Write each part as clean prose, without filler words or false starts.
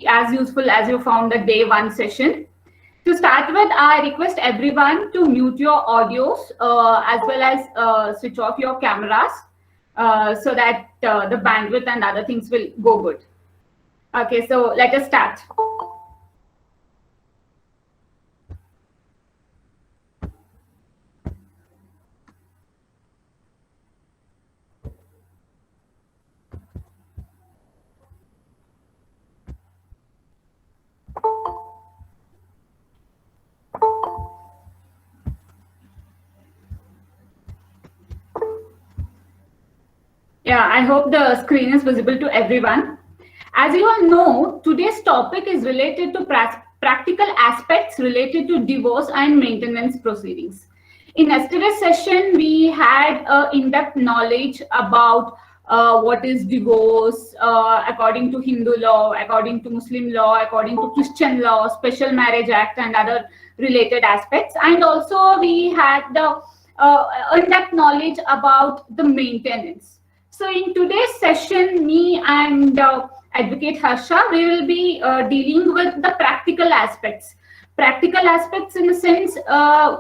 as useful as you found the day one session. To start with, I request everyone to mute your audios as well as switch off your cameras so that the bandwidth and other things will go good. Okay, so let us start. Yeah, I hope the screen is visible to everyone. As you all know, today's topic is related to practical aspects related to divorce and maintenance proceedings. In yesterday's session, we had in-depth knowledge about what is divorce according to Hindu law, according to Muslim law, according to Christian law, Special Marriage Act, and other related aspects. And also, we had the in-depth knowledge about the maintenance. So in today's session, me and Advocate Harsha, we will be dealing with the practical aspects. Practical aspects in the sense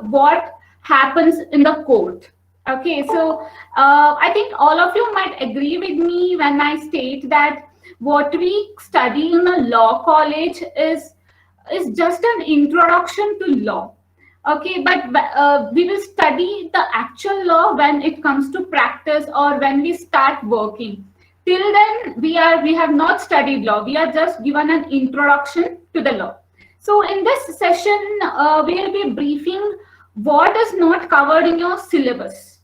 what happens in the court. Okay, so I think all of you might agree with me when I state that what we study in a law college is just an introduction to law. Okay, but we will study the actual law when it comes to practice or when we start working. Till then, we have not studied law. We are just given an introduction to the law. So in this session, we will be briefing what is not covered in your syllabus.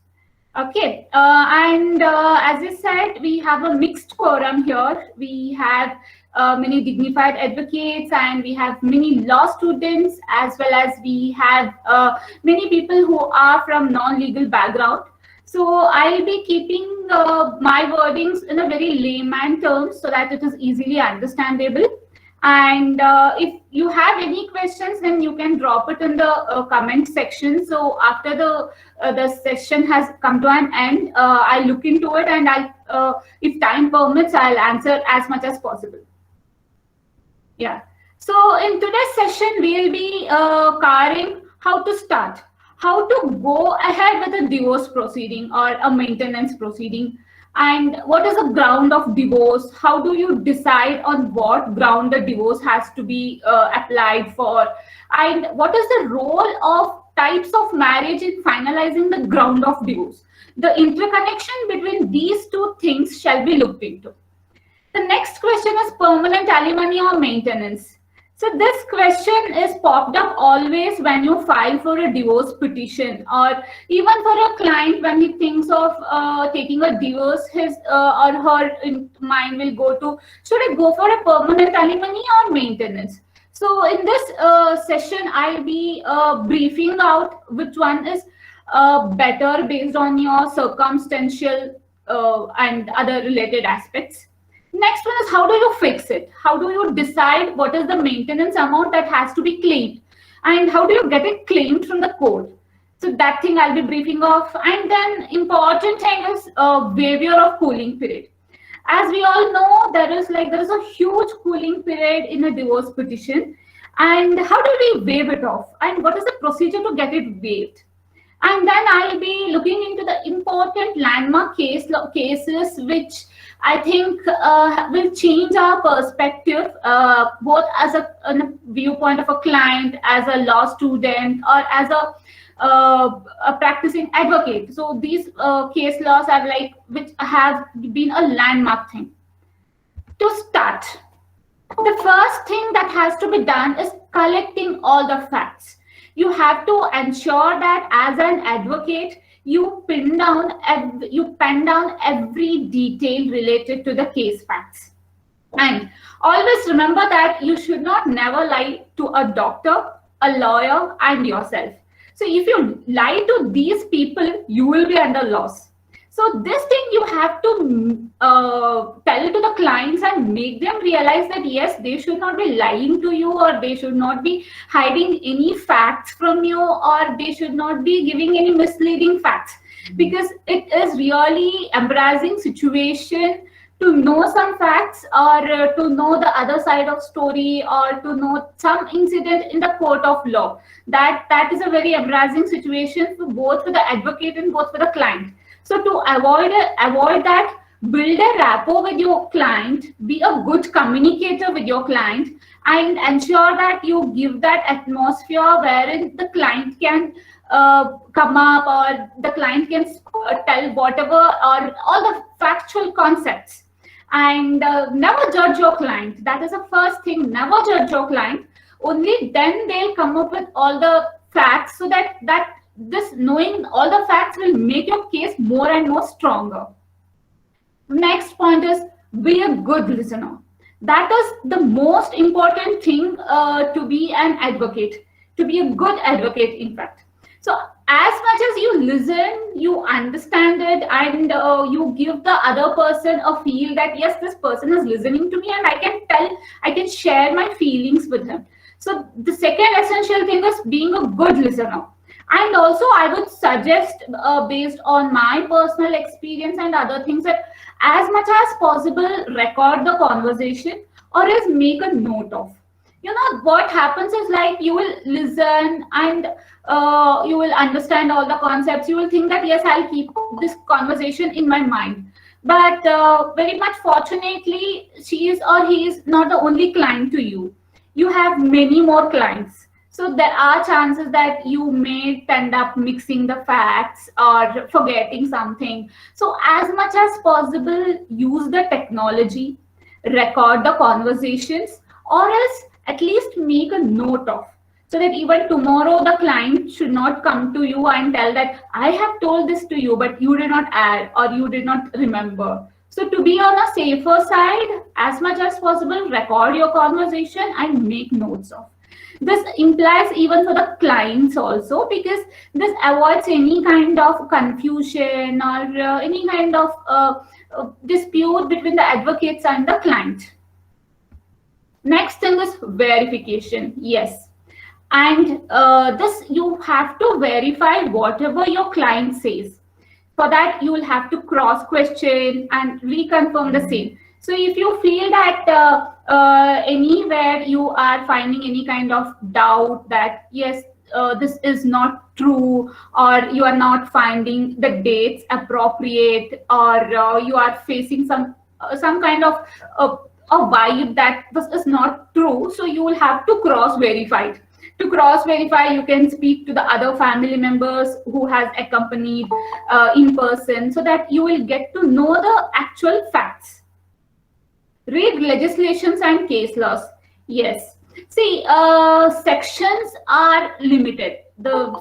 Okay, and as I said, we have a mixed quorum here. We have many dignified advocates, and we have many law students, as well as we have many people who are from non-legal background. So I'll be keeping my wordings in a very layman terms so that it is easily understandable. And if you have any questions, then you can drop it in the comment section. So after the session has come to an end, I'll look into it, and if time permits, I'll answer as much as possible. Yeah. So in today's session, we'll be covering how to start, how to go ahead with a divorce proceeding or a maintenance proceeding, and what is the ground of divorce. How do you decide on what ground the divorce has to be applied for, and what is the role of types of marriage in finalizing the ground of divorce. The interconnection between these two things shall be looked into. The next question is permanent alimony or maintenance. So this question is popped up always when you file for a divorce petition, or even for a client when he thinks of taking a divorce, his or her mind will go to, should I go for a permanent alimony or maintenance? So in this session, I'll be briefing out which one is better based on your circumstantial and other related aspects. Next one is, how do you fix it? How do you decide what is the maintenance amount that has to be claimed? And how do you get it claimed from the court? So that thing I'll be briefing off. And then important thing is waiver of cooling period. As we all know, there is a huge cooling period in a divorce petition. And how do we waive it off? And what is the procedure to get it waived? And then I'll be looking into the important landmark cases which I think will change our perspective, both as a viewpoint of a client, as a law student, or as a practicing advocate. So these case laws are which have been a landmark thing. To start, the first thing that has to be done is collecting all the facts. You have to ensure that as an advocate, you pen down every detail related to the case facts. And always remember that you should not never lie to a doctor, a lawyer, and yourself. So if you lie to these people, you will be under loss. So this thing you have to tell to the clients and make them realize that yes, they should not be lying to you, or they should not be hiding any facts from you, or they should not be giving any misleading facts, because it is really embarrassing situation to know some facts, or to know the other side of story, or to know some incident in the court of law. That is a very embarrassing situation for both for the advocate and both for the client. So to avoid that, build a rapport with your client, be a good communicator with your client, and ensure that you give that atmosphere wherein the client can come up, or the client can tell whatever, or all the factual concepts. And never judge your client. That is the first thing. Never judge your client. Only then they'll come up with all the facts, so that this knowing all the facts will make your case more and more stronger. Next point is, be a good listener. That is the most important thing to be an advocate, to be a good advocate, in fact. So as much as you listen, you understand it, and you give the other person a feel that yes, this person is listening to me, and I can share my feelings with him. So the second essential thing is being a good listener. And also, I would suggest, based on my personal experience and other things, that as much as possible, record the conversation, or else make a note of. You know what happens is, like, you will listen, and you will understand all the concepts. You will think that yes, I'll keep this conversation in my mind. But very much fortunately, she is or he is not the only client to you. You have many more clients. So there are chances that you may end up mixing the facts or forgetting something. So as much as possible, use the technology, record the conversations, or else at least make a note of, so that even tomorrow the client should not come to you and tell that I have told this to you, but you did not add or you did not remember. So to be on a safer side, as much as possible, record your conversation and make notes of. This implies even for the clients also, because this avoids any kind of confusion or any kind of dispute between the advocates and the client. Next thing is verification. Yes. And this, you have to verify whatever your client says. For that, you will have to cross question and reconfirm the same. So if you feel that anywhere you are finding any kind of doubt that yes, this is not true, or you are not finding the dates appropriate, or you are facing some kind of a vibe that this is not true, so you will have to cross verify. To cross verify, you can speak to the other family members who has accompanied in person, so that you will get to know the actual facts. Read legislations and case laws. Yes. See, sections are limited. The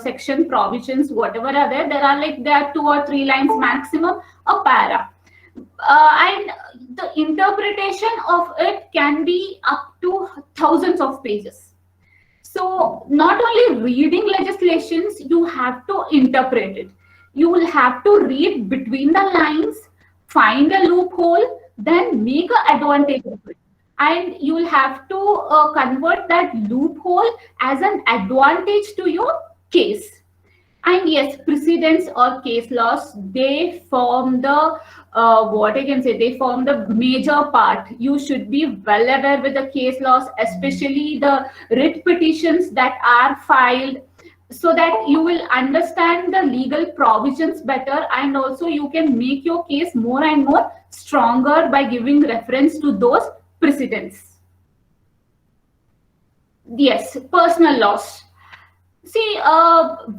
section provisions, whatever are there are 2 or 3 lines maximum, a para. And the interpretation of it can be up to thousands of pages. So not only reading legislations, you have to interpret it. You will have to read between the lines, find a loophole, then make an advantage of it. And you will have to convert that loophole as an advantage to your case. And yes, precedents or case laws, they form the they form the major part. You should be well aware with the case laws, especially the writ petitions that are filed, so that you will understand the legal provisions better, and also you can make your case more and more stronger by giving reference to those precedents. Yes, personal laws. See,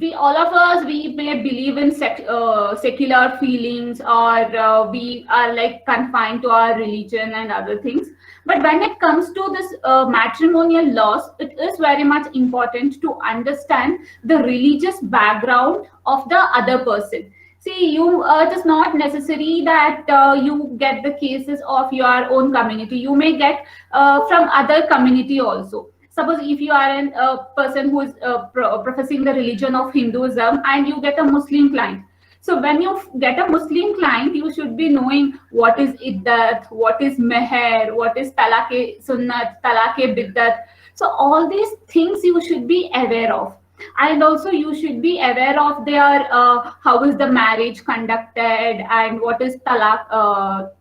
we all of us, we may believe in secular feelings, or we are like confined to our religion and other things. But when it comes to this matrimonial laws, it is very much important to understand the religious background of the other person. See, it is not necessary that you get the cases of your own community. You may get from other community also. Suppose if you are a person who is professing the religion of Hinduism, and you get a Muslim client. So when you get a Muslim client, you should be knowing what is iddat, what is meher, what is talaq-e sunnat, talaq-e biddat. So all these things you should be aware of. And also you should be aware of their how is the marriage conducted, and what is talak,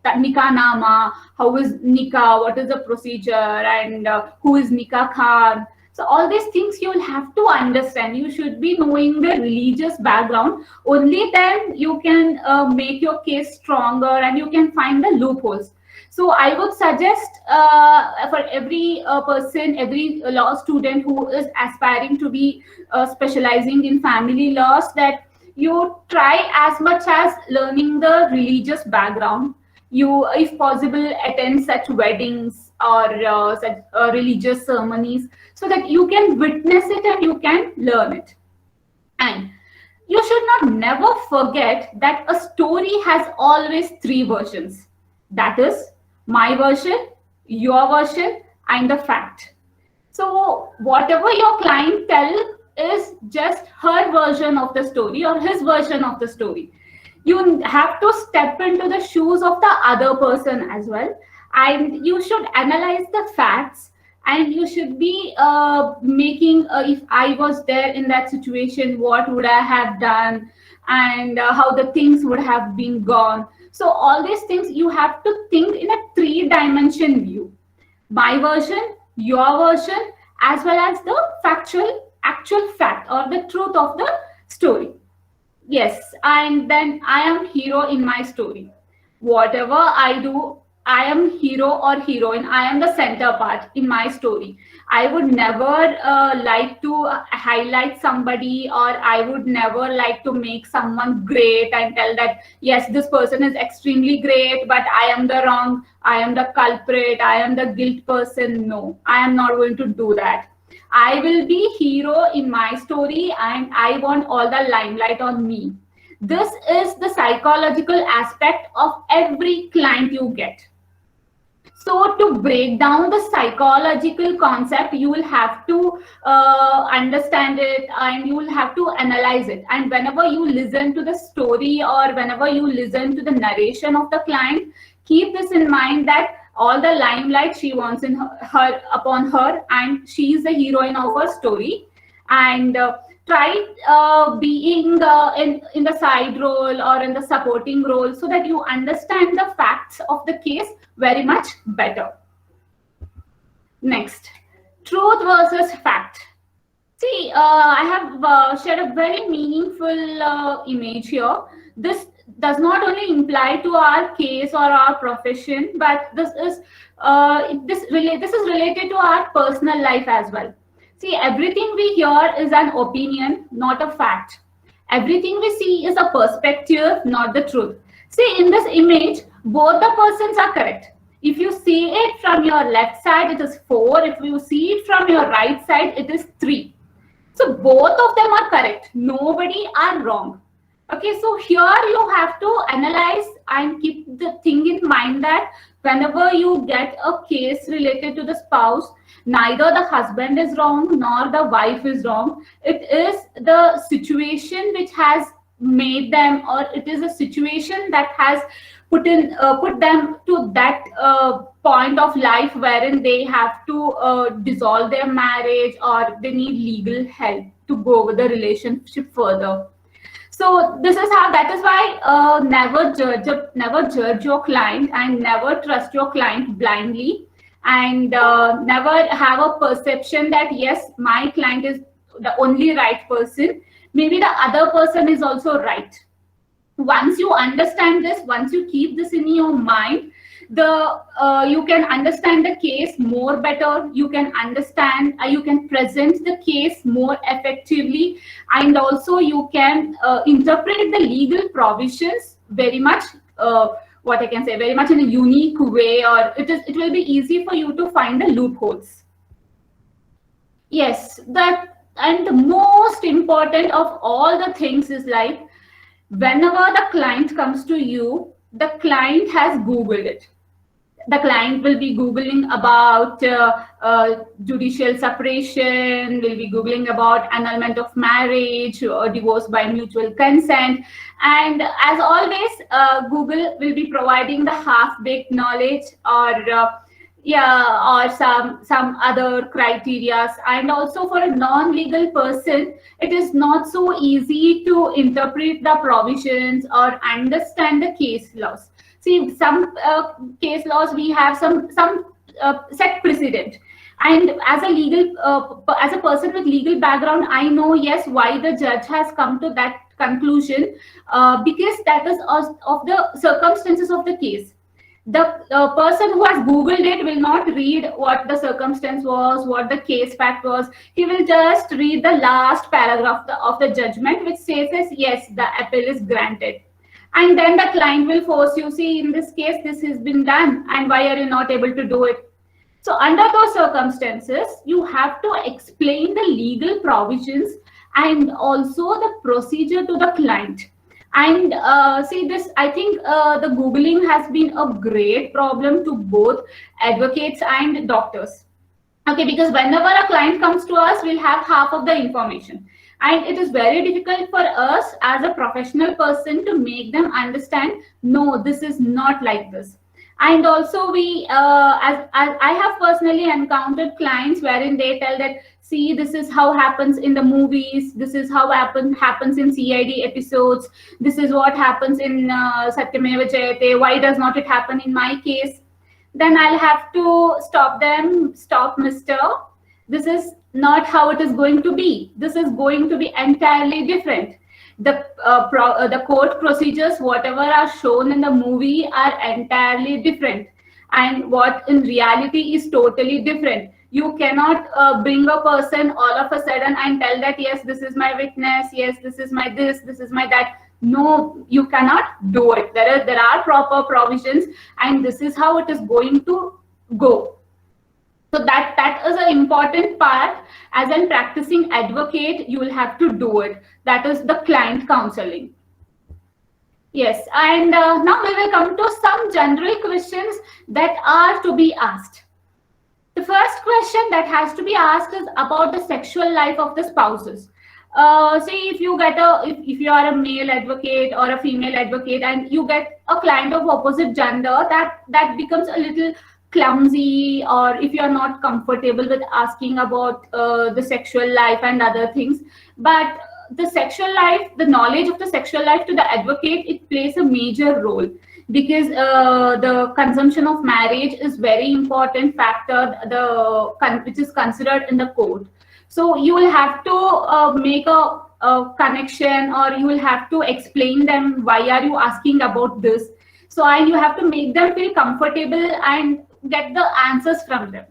nikah nama, how is nikah, what is the procedure, and who is nikah khan. So all these things you will have to understand. You should be knowing the religious background. Only then you can make your case stronger, and you can find the loopholes. So I would suggest for every person, every law student who is aspiring to be specializing in family laws, that you try as much as learning the religious background. You, if possible, attend such weddings or such religious ceremonies, so that you can witness it and you can learn it. And you should not never forget that a story has always three versions. That is my version, your version, and the fact. So whatever your client tell is just her version of the story or his version of the story. You have to step into the shoes of the other person as well, and you should analyze the facts, and you should be making if I was there in that situation, what would I have done, and how the things would have been gone. So all these things you have to think in a three-dimension view: my version, your version, as well as the actual fact or the truth of the story. Yes, and then I am hero in my story. Whatever I do, I am hero or heroine. I am the center part in my story. I would never like to highlight somebody, or I would never like to make someone great and tell that, yes, this person is extremely great, but I am the wrong, I am the culprit, I am the guilt person. No, I am not going to do that. I will be hero in my story, and I want all the limelight on me. This is the psychological aspect of every client you get. So to break down the psychological concept, you will have to understand it, and you will have to analyze it. And whenever you listen to the story, or whenever you listen to the narration of the client, keep this in mind, that all the limelight she wants in her upon her, and she is the heroine of her story. And try being in the side role or in the supporting role, so that you understand the facts of the case very much better. Next, truth versus fact. See, I have shared a very meaningful image here. This does not only imply to our case or our profession, but this is related to our personal life as well. See, everything we hear is an opinion, not a fact. Everything we see is a perspective, not the truth. See, in this image, both the persons are correct. If you see it from your left side, it is 4. If you see it from your right side, it is 3. So both of them are correct. Nobody are wrong. Okay, so here you have to analyze and keep the thing in mind that whenever you get a case related to the spouse, neither the husband is wrong nor the wife is wrong. It is the situation which has made them, or it is a situation that has put them to that point of life wherein they have to dissolve their marriage, or they need legal help to go with the relationship further. So this is how, that is why never judge your client, and never trust your client blindly, and never have a perception that, yes, my client is the only right person. Maybe the other person is also right. Once you understand this, once you keep this in your mind, you can understand the case more better. You can understand, you can present the case more effectively, and also you can interpret the legal provisions very much, what I can say, very much in a unique way, or it will be easy for you to find the loopholes. Yes, and the most important of all the things is, like, whenever the client comes to you, the client has Googled it. The client will be Googling about judicial separation, will be Googling about annulment of marriage or divorce by mutual consent. And as always, Google will be providing the half-baked knowledge, or Yeah, or some other criterias. And also for a non-legal person, it is not so easy to interpret the provisions or understand the case laws. See, some case laws, we have some set precedent, and as a legal as a person with legal background, I know, yes, why the judge has come to that conclusion, because that is of the circumstances of the case. The person who has googled it will not read what the circumstance was, what the case fact was. He will just read the last paragraph of the judgment, which says yes, the appeal is granted. And then the client will force you, see, in this case this has been done, and why are you not able to do it? So under those circumstances, you have to explain the legal provisions and also the procedure to the client. And see, this, I think the Googling has been a great problem to both advocates and doctors. Okay, because whenever a client comes to us, we'll have half of the information. And it is very difficult for us as a professional person to make them understand, no, this is not like this. And also we, as I have personally encountered clients wherein they tell that, see, this is how happens in the movies, this is how happens in CID episodes, this is what happens in Satyameva Jayate, why does not it happen in my case? Then I'll have to stop them. Stop, mister. This is not how it is going to be. This is going to be entirely different. The court procedures, whatever are shown in the movie, are entirely different. And what in reality is totally different. You cannot bring a person all of a sudden and tell that, yes, this is my witness, yes, this is my this is my that. No, you cannot do it. There are proper provisions, and this is how it is going to go. So that is an important part. As a practicing advocate, you will have to do it. That is the client counseling. Yes, and now we will come to some general questions that are to be asked. The first question that has to be asked is about the sexual life of the spouses. Say if you get if you are a male advocate or a female advocate and you get a client of opposite gender, that becomes a little clumsy, or if you are not comfortable with asking about the sexual life and other things. But the sexual life, the knowledge of the sexual life to the advocate, it plays a major role, because the consumption of marriage is very important factor, which is considered in the court. So you will have to make a connection, or you will have to explain them why are you asking about this. So and you have to make them feel comfortable and get the answers from them.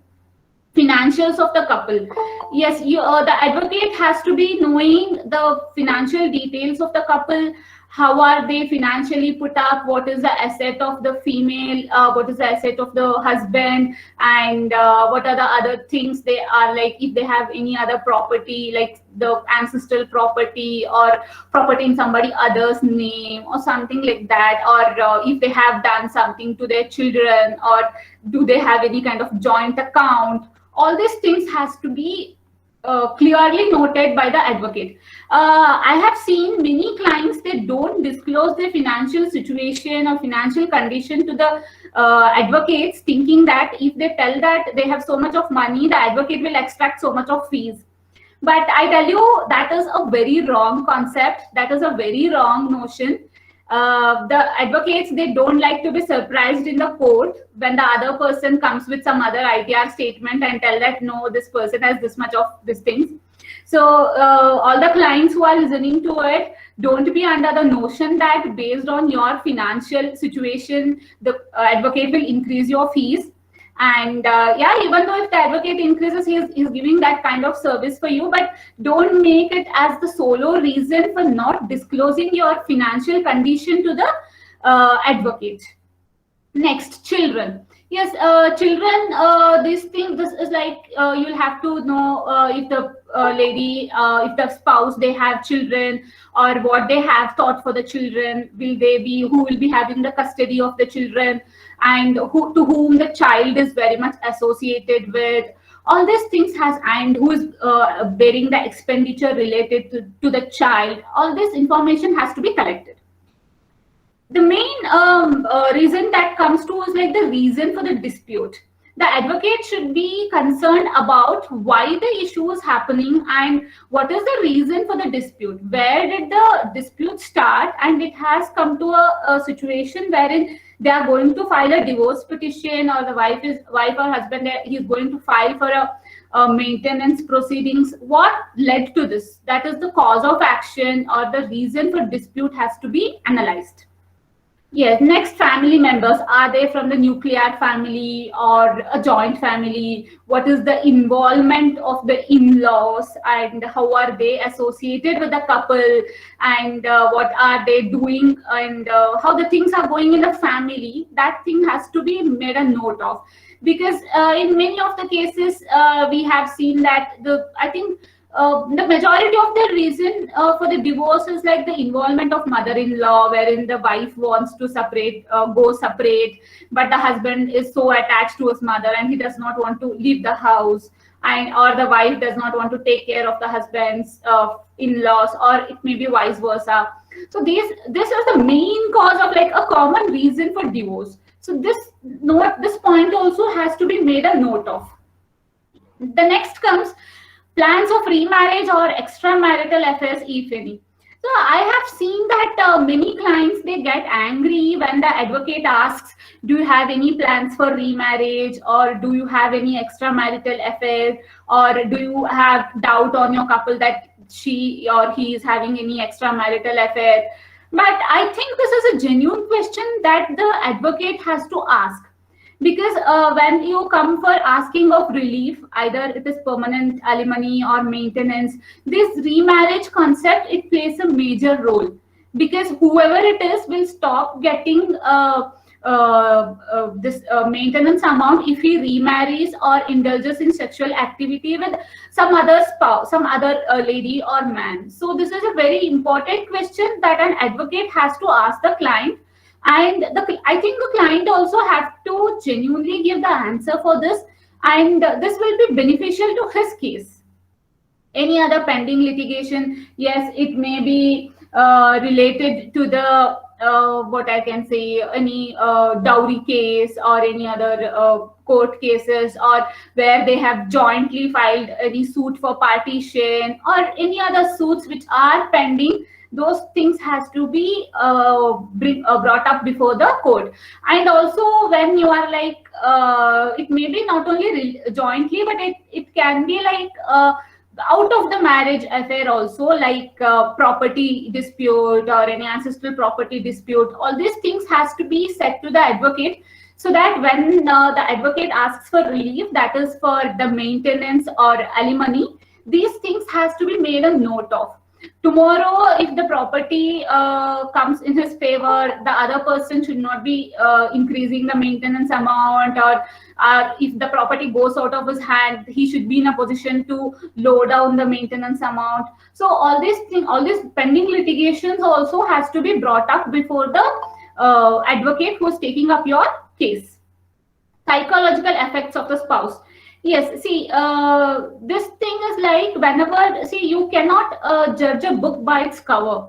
Financials of the couple. Yes, the advocate has to be knowing the financial details of the couple. How are they financially put up? What is the asset of the female? What is the asset of the husband? And what are the other things they are, like if they have any other property, like the ancestral property or property in somebody other's name or something like that, or if they have done something to their children, or do they have any kind of joint account. All these things has to be clearly noted by the advocate. I have seen many clients, they don't disclose their financial situation or financial condition to the advocates, thinking that if they tell that they have so much of money, the advocate will extract so much of fees. But I tell you, that is a very wrong concept. That is a very wrong notion. The advocates, they don't like to be surprised in the court when the other person comes with some other ITR statement and tell that, no, this person has this much of these things. So all the clients who are listening to it, don't be under the notion that based on your financial situation, the advocate will increase your fees. And yeah, even though if the advocate increases, he's giving that kind of service for you, but don't make it as the solo reason for not disclosing your financial condition to the advocate. Next, children. Yes, children, this is like, you'll have to know if the lady, if the spouse, they have children, or what they have thought for the children. Will they be, who will be having the custody of the children, and to whom the child is very much associated with. All these things has, and who is bearing the expenditure related to the child. All this information has to be collected. The main reason that comes to is like the reason for the dispute. The advocate should be concerned about why the issue is happening and what is the reason for the dispute. Where did the dispute start? And it has come to a situation wherein they are going to file a divorce petition, or the wife or husband, he's going to file for a maintenance proceedings. What led to this? That is the cause of action or the reason for dispute has to be analyzed. Yes, next, family members. Are they from the nuclear family or a joint family? What is the involvement of the in-laws, and how are they associated with the couple, and what are they doing, and how the things are going in the family? That thing has to be made a note of, because in many of the cases we have seen that I think the majority of the reason for the divorce is like the involvement of mother-in-law, wherein the wife wants to go separate, but the husband is so attached to his mother and he does not want to leave the house, and or the wife does not want to take care of the husband's in-laws, or it may be vice versa. So this is the main cause of like a common reason for divorce. So this point also has to be made a note of. The next comes plans of remarriage or extramarital affairs, if any. So I have seen that many clients, they get angry when the advocate asks, do you have any plans for remarriage, or do you have any extramarital affair, or do you have doubt on your couple that she or he is having any extramarital affair? But I think this is a genuine question that the advocate has to ask, because when you come for asking of relief, either it is permanent alimony or maintenance, this remarriage concept, it plays a major role, because whoever it is will stop getting this maintenance amount if he remarries or indulges in sexual activity with some other spouse, some other lady or man. So this is a very important question that an advocate has to ask the client. And I think the client also have to genuinely give the answer for this, and this will be beneficial to his case. Any other pending litigation, yes, it may be related to the what I can say, any dowry case or any other court cases, or where they have jointly filed any suit for partition or any other suits which are pending. Those things has to be brought up before the court. And also when you are like it may be not only jointly, but it can be like out of the marriage affair also, like property dispute or any ancestral property dispute. All these things has to be said to the advocate, so that when the advocate asks for relief, that is for the maintenance or alimony, these things has to be made a note of. Tomorrow, if the property comes in his favor, the other person should not be increasing the maintenance amount, or if the property goes out of his hand, he should be in a position to lower down the maintenance amount. So all these pending litigations also has to be brought up before the advocate who is taking up your case. Psychological effects of the spouse. Yes, see, this thing is like, whenever, see, you cannot judge a book by its cover.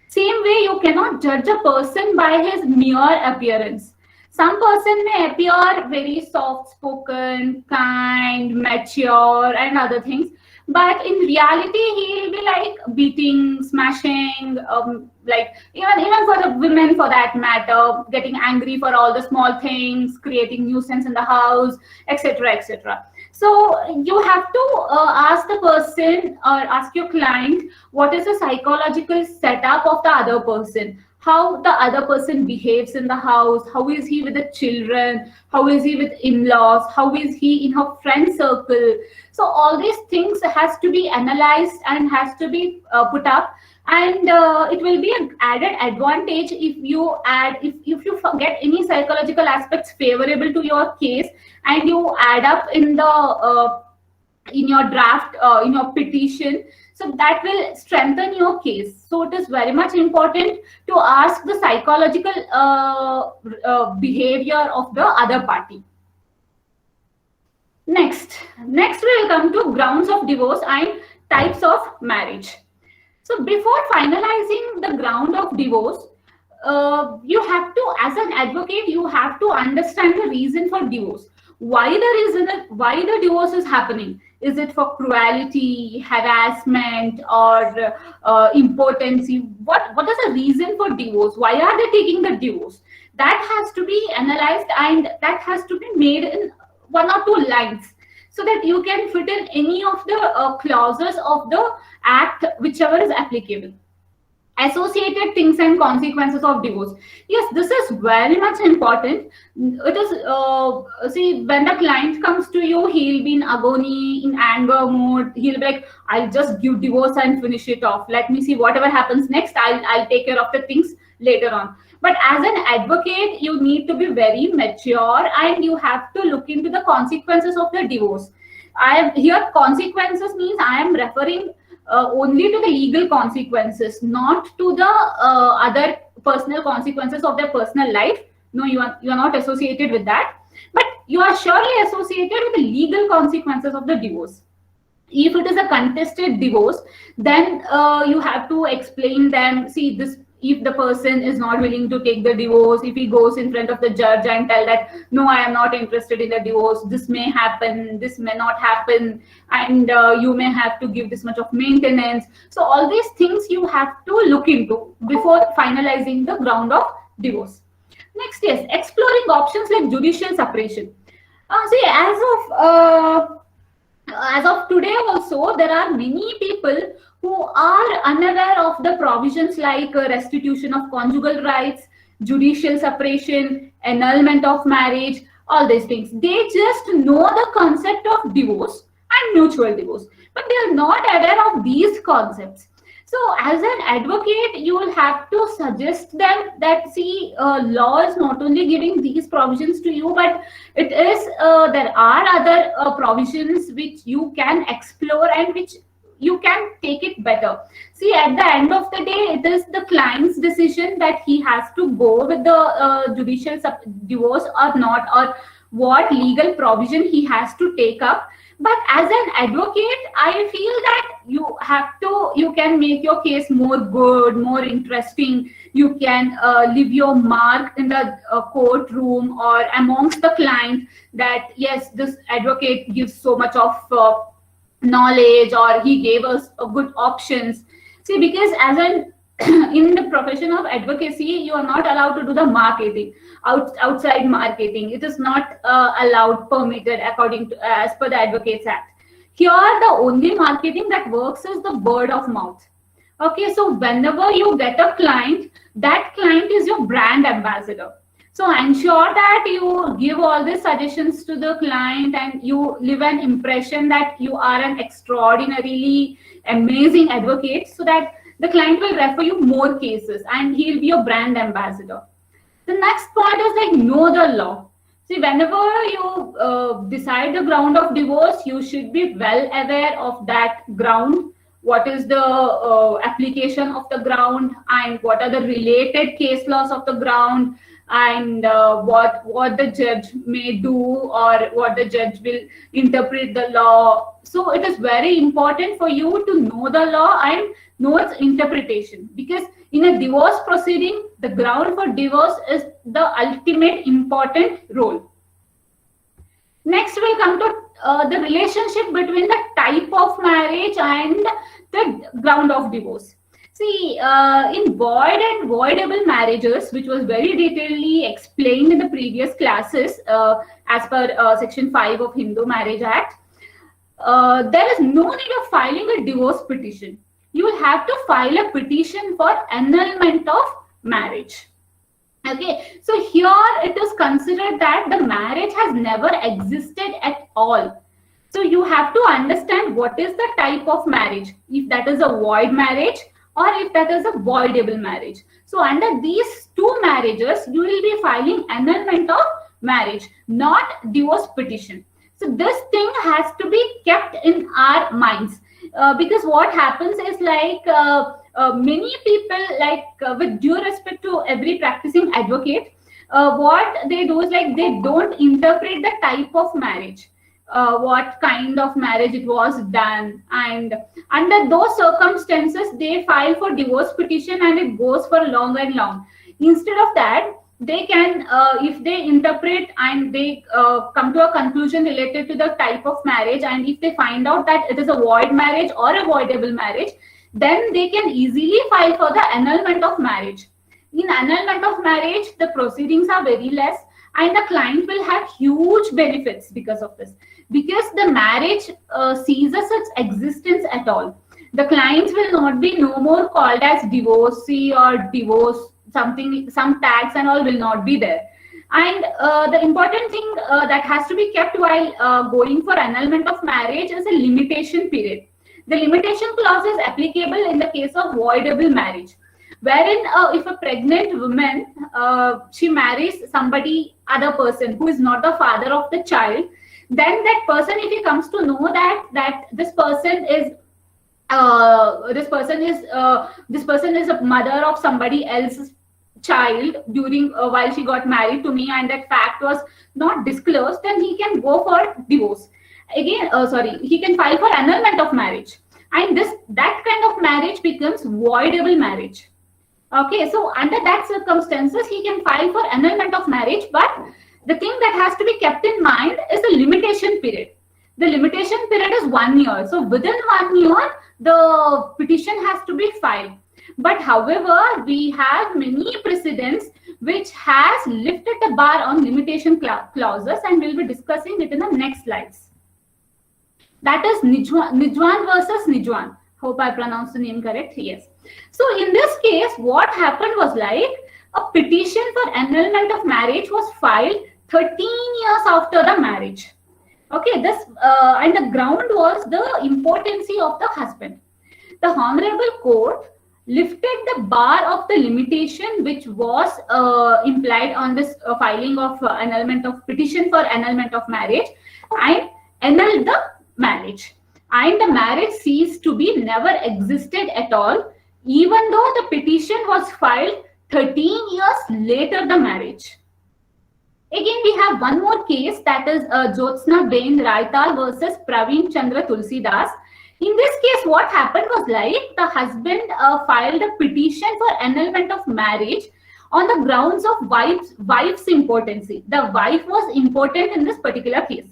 Same way, you cannot judge a person by his mere appearance. Some person may appear very soft-spoken, kind, mature, and other things, but in reality, he will be like beating, smashing, like even for the women, for that matter, getting angry for all the small things, creating nuisance in the house, etc., etc. So you have to ask the person or ask your client, what is the psychological setup of the other person? How the other person behaves in the house? How is he with the children? How is he with in-laws? How is he in her friend circle? So all these things has to be analyzed and has to be put up. And it will be an added advantage if you get any psychological aspects favorable to your case, and you add up in your draft, in your petition. So that will strengthen your case. So it is very much important to ask the psychological behavior of the other party. Next we will come to grounds of divorce and types of marriage. So before finalizing the ground of divorce, you have to, as an advocate, you have to understand the reason for divorce. why the reason, why the divorce is happening. Is it for cruelty, harassment, or impotency? What is the reason for divorce? Why are they taking the divorce? That has to be analyzed, and that has to be made in one or two lines, so that you can fit in any of the clauses of the act, whichever is applicable. Associated things and consequences of divorce. Yes, this is very much important. It is, see, when the client comes to you, he'll be in agony, in anger mode. He'll be like, I'll just give divorce and finish it off. Let me see whatever happens next. I'll take care of the things later on. But as an advocate, you need to be very mature, and you have to look into the consequences of the divorce. I am here, consequences means I am referring only to the legal consequences, not to the other personal consequences of their personal life. No, you are not associated with that, but you are surely associated with the legal consequences of the divorce. If it is a contested divorce, then you have to explain them. See, this, if the person is not willing to take the divorce, if he goes in front of the judge and tell that, no, I am not interested in the divorce, this may happen, this may not happen, and you may have to give this much of maintenance. So all these things you have to look into before finalizing the ground of divorce. Next is exploring options like judicial separation. See, as of today also, there are many people who are unaware of the provisions like restitution of conjugal rights, judicial separation, annulment of marriage, all these things. They just know the concept of divorce and mutual divorce, but they are not aware of these concepts. So as an advocate, you will have to suggest them that, see, law is not only giving these provisions to you, but it is, there are other provisions which you can explore and which you can take it better. See, at the end of the day, it is the client's decision that he has to go with the judicial divorce or not, or what legal provision he has to take up. But as an advocate, I feel that you can make your case more good, more interesting. You can leave your mark in the courtroom or amongst the client, that yes, this advocate gives so much of knowledge, or he gave us good options. See, because as an in the profession of advocacy, you are not allowed to do the marketing, outside marketing. It is not allowed, permitted according to, as per the Advocates Act. Here, the only marketing that works is the word of mouth. Okay, so whenever you get a client, that client is your brand ambassador. So ensure that you give all these suggestions to the client, and you leave an impression that you are an extraordinarily amazing advocate, so that the client will refer you more cases and he'll be your brand ambassador. The next point is like, know the law. See, whenever you decide the ground of divorce, you should be well aware of that ground. What is the application of the ground, and what are the related case laws of the ground, and what the judge may do, or what the judge will interpret the law. So it is very important for you to know the law and know its interpretation, because in a divorce proceeding, the ground for divorce is the ultimate important role. Next, we'll come to the relationship between the type of marriage and the ground of divorce. See, in void and voidable marriages, which was very detailedly explained in the previous classes as per Section 5 of Hindu Marriage Act, there is no need of filing a divorce petition. You will have to file a petition for annulment of marriage. Okay, so here it is considered that the marriage has never existed at all. So you have to understand what is the type of marriage, if that is a void marriage or if that is a voidable marriage. So under these two marriages, you will be filing annulment of marriage, not divorce petition. So this thing has to be kept in our minds, because what happens is like many people, like with due respect to every practicing advocate, what they do is like they don't interpret the type of marriage, what kind of marriage it was done, and under those circumstances they file for divorce petition, and it goes for long and long. Instead of that, they can, if they interpret and they come to a conclusion related to the type of marriage, and if they find out that it is a void marriage or a voidable marriage, then they can easily file for the annulment of marriage. In annulment of marriage, the proceedings are very less, and the client will have huge benefits because of this, because the marriage ceases its existence at all. The clients will not be no more called as divorcee or divorce something, some tags and all will not be there. And the important thing that has to be kept while going for annulment of marriage is a limitation period. The limitation clause is applicable in the case of voidable marriage, wherein if a pregnant woman, she marries somebody, other person who is not the father of the child, then that person, if he comes to know that this person is this person is a mother of somebody else's child during while she got married to me, and that fact was not disclosed, then he can go for divorce again. He can file for annulment of marriage, and that kind of marriage becomes voidable marriage. Okay, so under that circumstances, he can file for annulment of marriage, but the thing that has to be kept in mind is the limitation period. The limitation period is 1 year. So within 1 year, the petition has to be filed. But however, we have many precedents which has lifted the bar on limitation clauses, and we'll be discussing it in the next slides. That is Nijwan versus Nijwan. Hope I pronounced the name correct. Yes. So in this case, what happened was like a petition for annulment of marriage was filed 13 years after the marriage. Okay, this and the ground was the impotency of the husband. The Honorable Court lifted the bar of the limitation which was implied on this filing of annulment of petition for annulment of marriage, and annulled the marriage. And the marriage ceased to be, never existed at all, even though the petition was filed 13 years later the marriage. Again, we have one more case, that is Jyotsna Ben Raital versus Praveen Chandra Tulsidas. In this case, what happened was like the husband filed a petition for annulment of marriage on the grounds of wife's impotency. The wife was impotent in this particular case.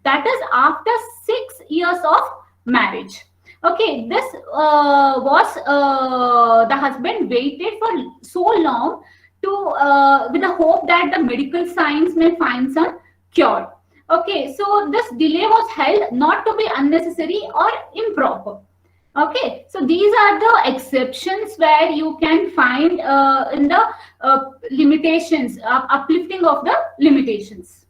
That is after 6 years of marriage. Okay, this was the husband waited for so long to with the hope that the medical science may find some cure. Okay, so this delay was held not to be unnecessary or improper. Okay, so these are the exceptions where you can find in the limitations, uplifting of the limitations.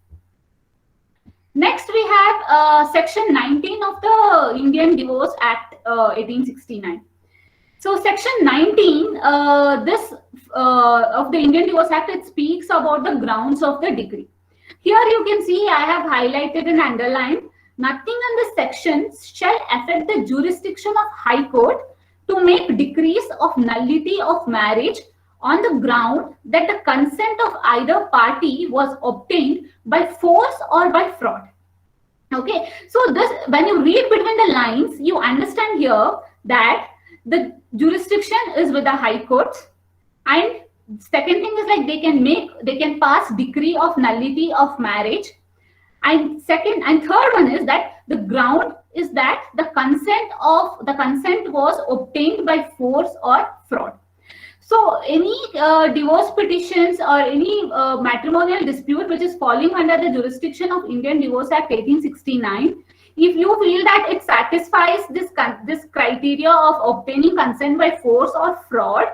Next, we have Section 19 of the Indian Divorce Act 1869. So Section 19 of the Indian Divorce Act, it speaks about the grounds of the decree. Here you can see I have highlighted and underlined, nothing in this section shall affect the jurisdiction of High Court to make decrees of nullity of marriage on the ground that the consent of either party was obtained by force or by fraud. Okay, so this, when you read between the lines, you understand here that the jurisdiction is with the High Court, and second thing is like they can pass decree of nullity of marriage, and second and third one is that the ground is that the consent was obtained by force or fraud. So any divorce petitions or any matrimonial dispute which is falling under the jurisdiction of Indian Divorce Act 1869, if you feel that it satisfies this criteria of obtaining consent by force or fraud,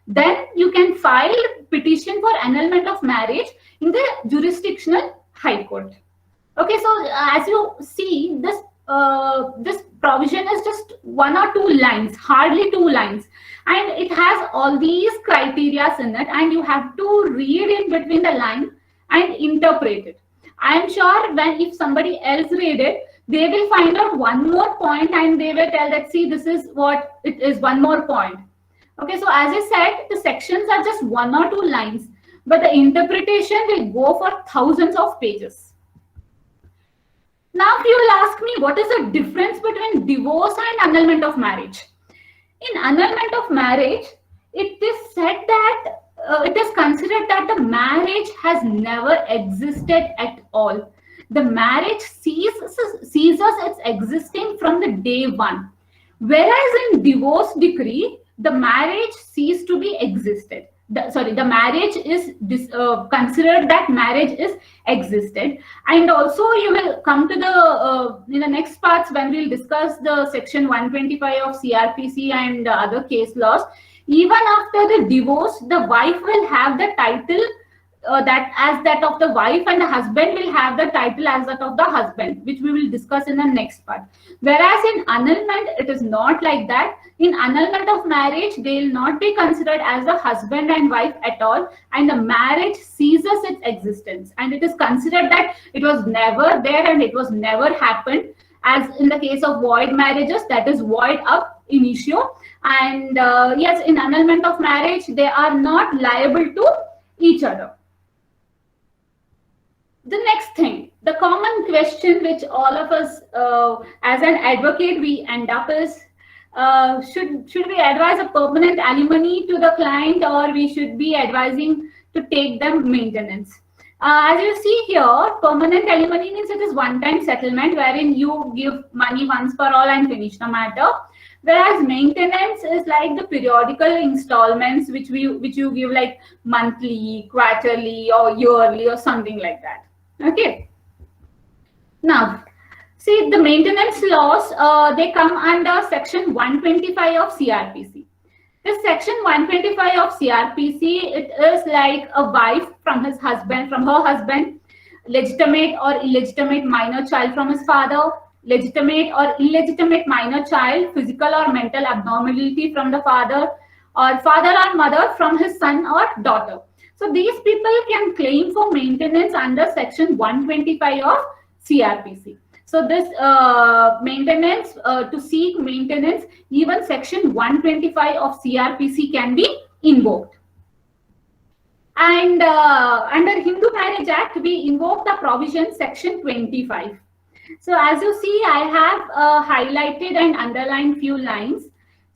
then you can file petition for annulment of marriage in the jurisdictional High Court. Okay, so as you see, this provision is just 1 or 2 lines, hardly 2 lines, and it has all these criteria in it, and you have to read in between the line and interpret it. I am sure when if somebody else read it, they will find out one more point and they will tell that, see, this is what it is, one more point. Okay, so as I said, the sections are just 1 or 2 lines, but the interpretation will go for thousands of pages. Now, if you will ask me, what is the difference between divorce and annulment of marriage? In annulment of marriage, it is said that it is considered that the marriage has never existed at all. The marriage ceases its existing from the day one. Whereas in divorce decree, the marriage ceased to be existed. The marriage is considered that marriage is existed. And also you will come to the in the next parts when we'll discuss the section 125 of CRPC and other case laws. Even after the divorce, the wife will have the title that of the wife, and the husband will have the title as that of the husband, which we will discuss in the next part. Whereas in annulment, it is not like that. In annulment of marriage, they will not be considered as the husband and wife at all, and the marriage ceases its existence, and it is considered that it was never there and it was never happened. As in the case of void marriages, that is void ab initio. And yes, in annulment of marriage, they are not liable to each other. The next thing, the common question which all of us as an advocate we end up is, should we advise a permanent alimony to the client, or we should be advising to take them maintenance? As you see here, permanent alimony means it is one-time settlement wherein you give money once for all and finish the matter. Whereas maintenance is like the periodical installments which you give like monthly, quarterly, or yearly, or something like that. Okay. Now, see, the maintenance laws, they come under section 125 of CRPC. This section 125 of CRPC, it is like a wife from her husband, legitimate or illegitimate minor child from his father, legitimate or illegitimate minor child, physical or mental abnormality from the father, or father or mother from his son or daughter. So these people can claim for maintenance under section 125 of CRPC. So this maintenance, to seek maintenance, even section 125 of CRPC can be invoked. And under Hindu Marriage Act, we invoke the provision section 25. So as you see, I have highlighted and underlined few lines.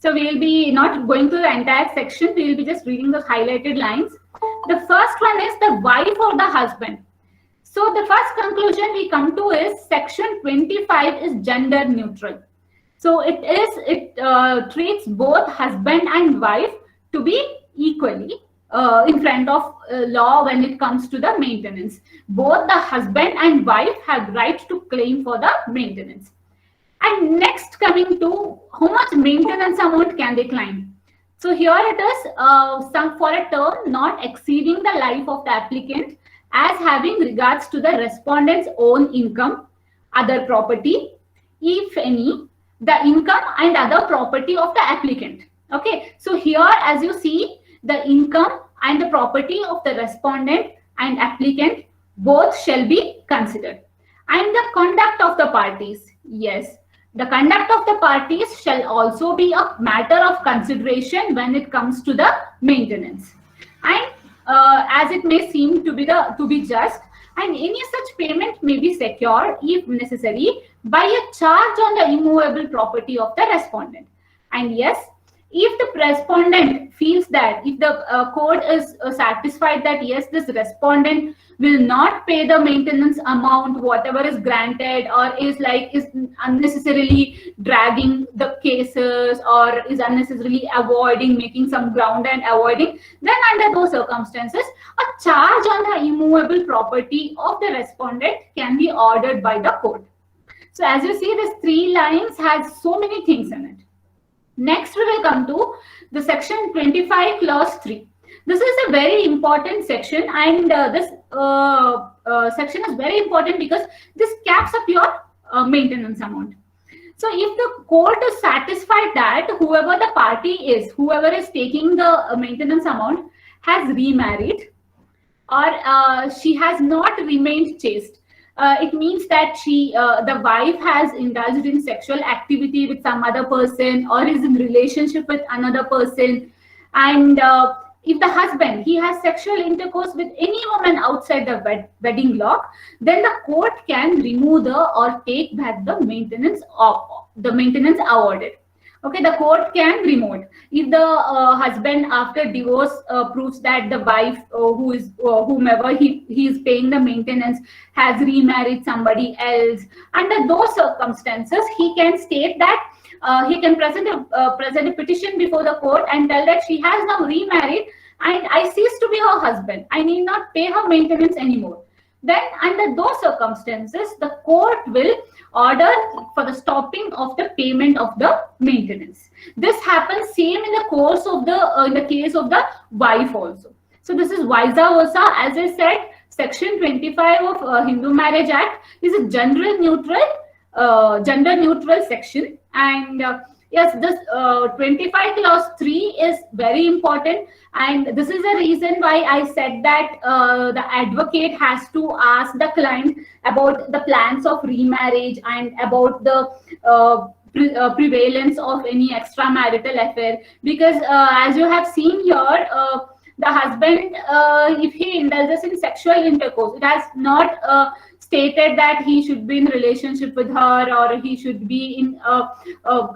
So we will be not going through the entire section. We will be just reading the highlighted lines. The first one is the wife or the husband. So the first conclusion we come to is section 25 is gender neutral. So it treats both husband and wife to be equally in front of law when it comes to the maintenance. Both the husband and wife have right to claim for the maintenance. And next, coming to how much maintenance amount can they claim? So here it is some for a term not exceeding the life of the applicant, as having regards to the respondent's own income, other property, if any, the income and other property of the applicant. Okay, so here as you see, the income and the property of the respondent and applicant both shall be considered. And the conduct of the parties, yes, the conduct of the parties shall also be a matter of consideration when it comes to the maintenance. And as it may seem to be just, and any such payment may be secured, if necessary, by a charge on the immovable property of the respondent. And yes, if the respondent feels that, if the court is satisfied that yes, this respondent will not pay the maintenance amount whatever is granted, or is unnecessarily dragging the cases, or is unnecessarily avoiding, making some ground and avoiding, then under those circumstances, a charge on the immovable property of the respondent can be ordered by the court. So as you see, this 3 lines has so many things in it. Next, we will come to the section 25 clause 3. This is a very important section, and this section is very important because this caps up your maintenance amount. So if the court is satisfied that whoever the party is, whoever is taking the maintenance amount has remarried, or she has not remained chaste, it means that the wife has indulged in sexual activity with some other person, or is in relationship with another person, and if the husband, he has sexual intercourse with any woman outside the wedding block, then the court can remove or take back the maintenance awarded. Okay, the court can remove if the husband after divorce proves that the wife who is whomever he is paying the maintenance has remarried somebody else. Under those circumstances, he can state that he can present a petition before the court and tell that she has now remarried and I cease to be her husband. I need not pay her maintenance anymore. Then under those circumstances, the court will order for the stopping of the payment of the maintenance. This happens same in the course of the in the case of the wife also. So this is vice versa. As I said, section 25 of Hindu Marriage Act is a gender neutral section, and yes, this 25 clause 3 is very important, and this is the reason why I said that the advocate has to ask the client about the plans of remarriage and about the prevalence of any extramarital affair, because as you have seen here, the husband, if he indulges in sexual intercourse, it has not stated that he should be in relationship with her or he should be in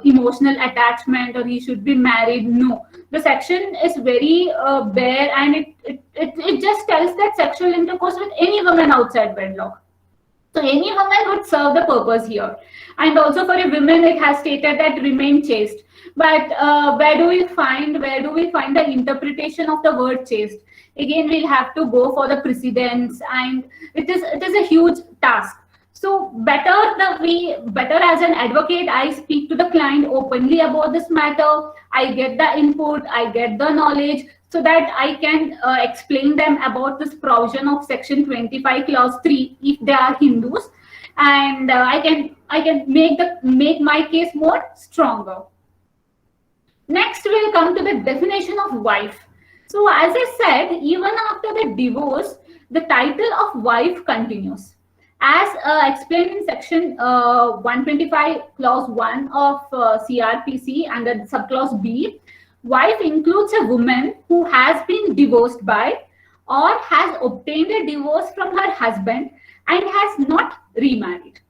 emotional attachment or he should be married. No, the section is very bare, and it just tells that sexual intercourse with any woman outside wedlock. So any woman would serve the purpose here. And also for a woman, it has stated that remain chaste. But where do we find the interpretation of the word chaste? Again, we'll have to go for the precedents, and it is a huge task. So better as an advocate, I speak to the client openly about this matter. I get the input, I get the knowledge, so that I can explain them about this provision of section 25 clause 3 if they are Hindus, and I can make my case more stronger. Next, we'll come to the definition of wife. So as I said, even after the divorce, the title of wife continues. As explained in section 125 clause 1 of CRPC under subclause B, wife includes a woman who has been divorced by or has obtained a divorce from her husband and has not remarried.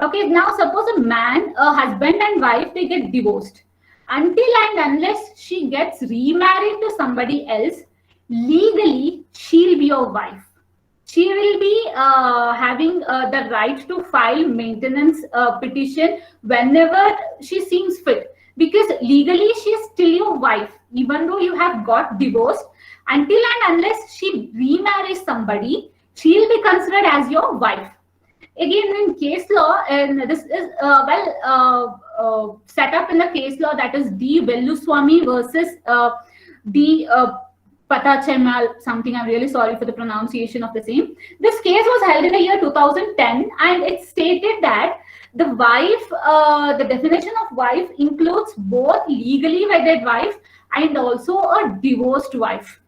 Okay, now suppose a husband and wife, they get divorced. Until and unless she gets remarried to somebody else, legally she'll be your wife. She will be having the right to file maintenance petition whenever she seems fit, because legally she is still your wife, even though you have got divorced. Until and unless she remarries somebody, she will be considered as your wife. Again, in case law, and this is set up in the case law, that is D. Velluswamy versus D. Patachemal, something. I'm really sorry for the pronunciation of the same. This case was held in the year 2010, and it stated that the wife, the definition of wife includes both legally wedded wife and also a divorced wife.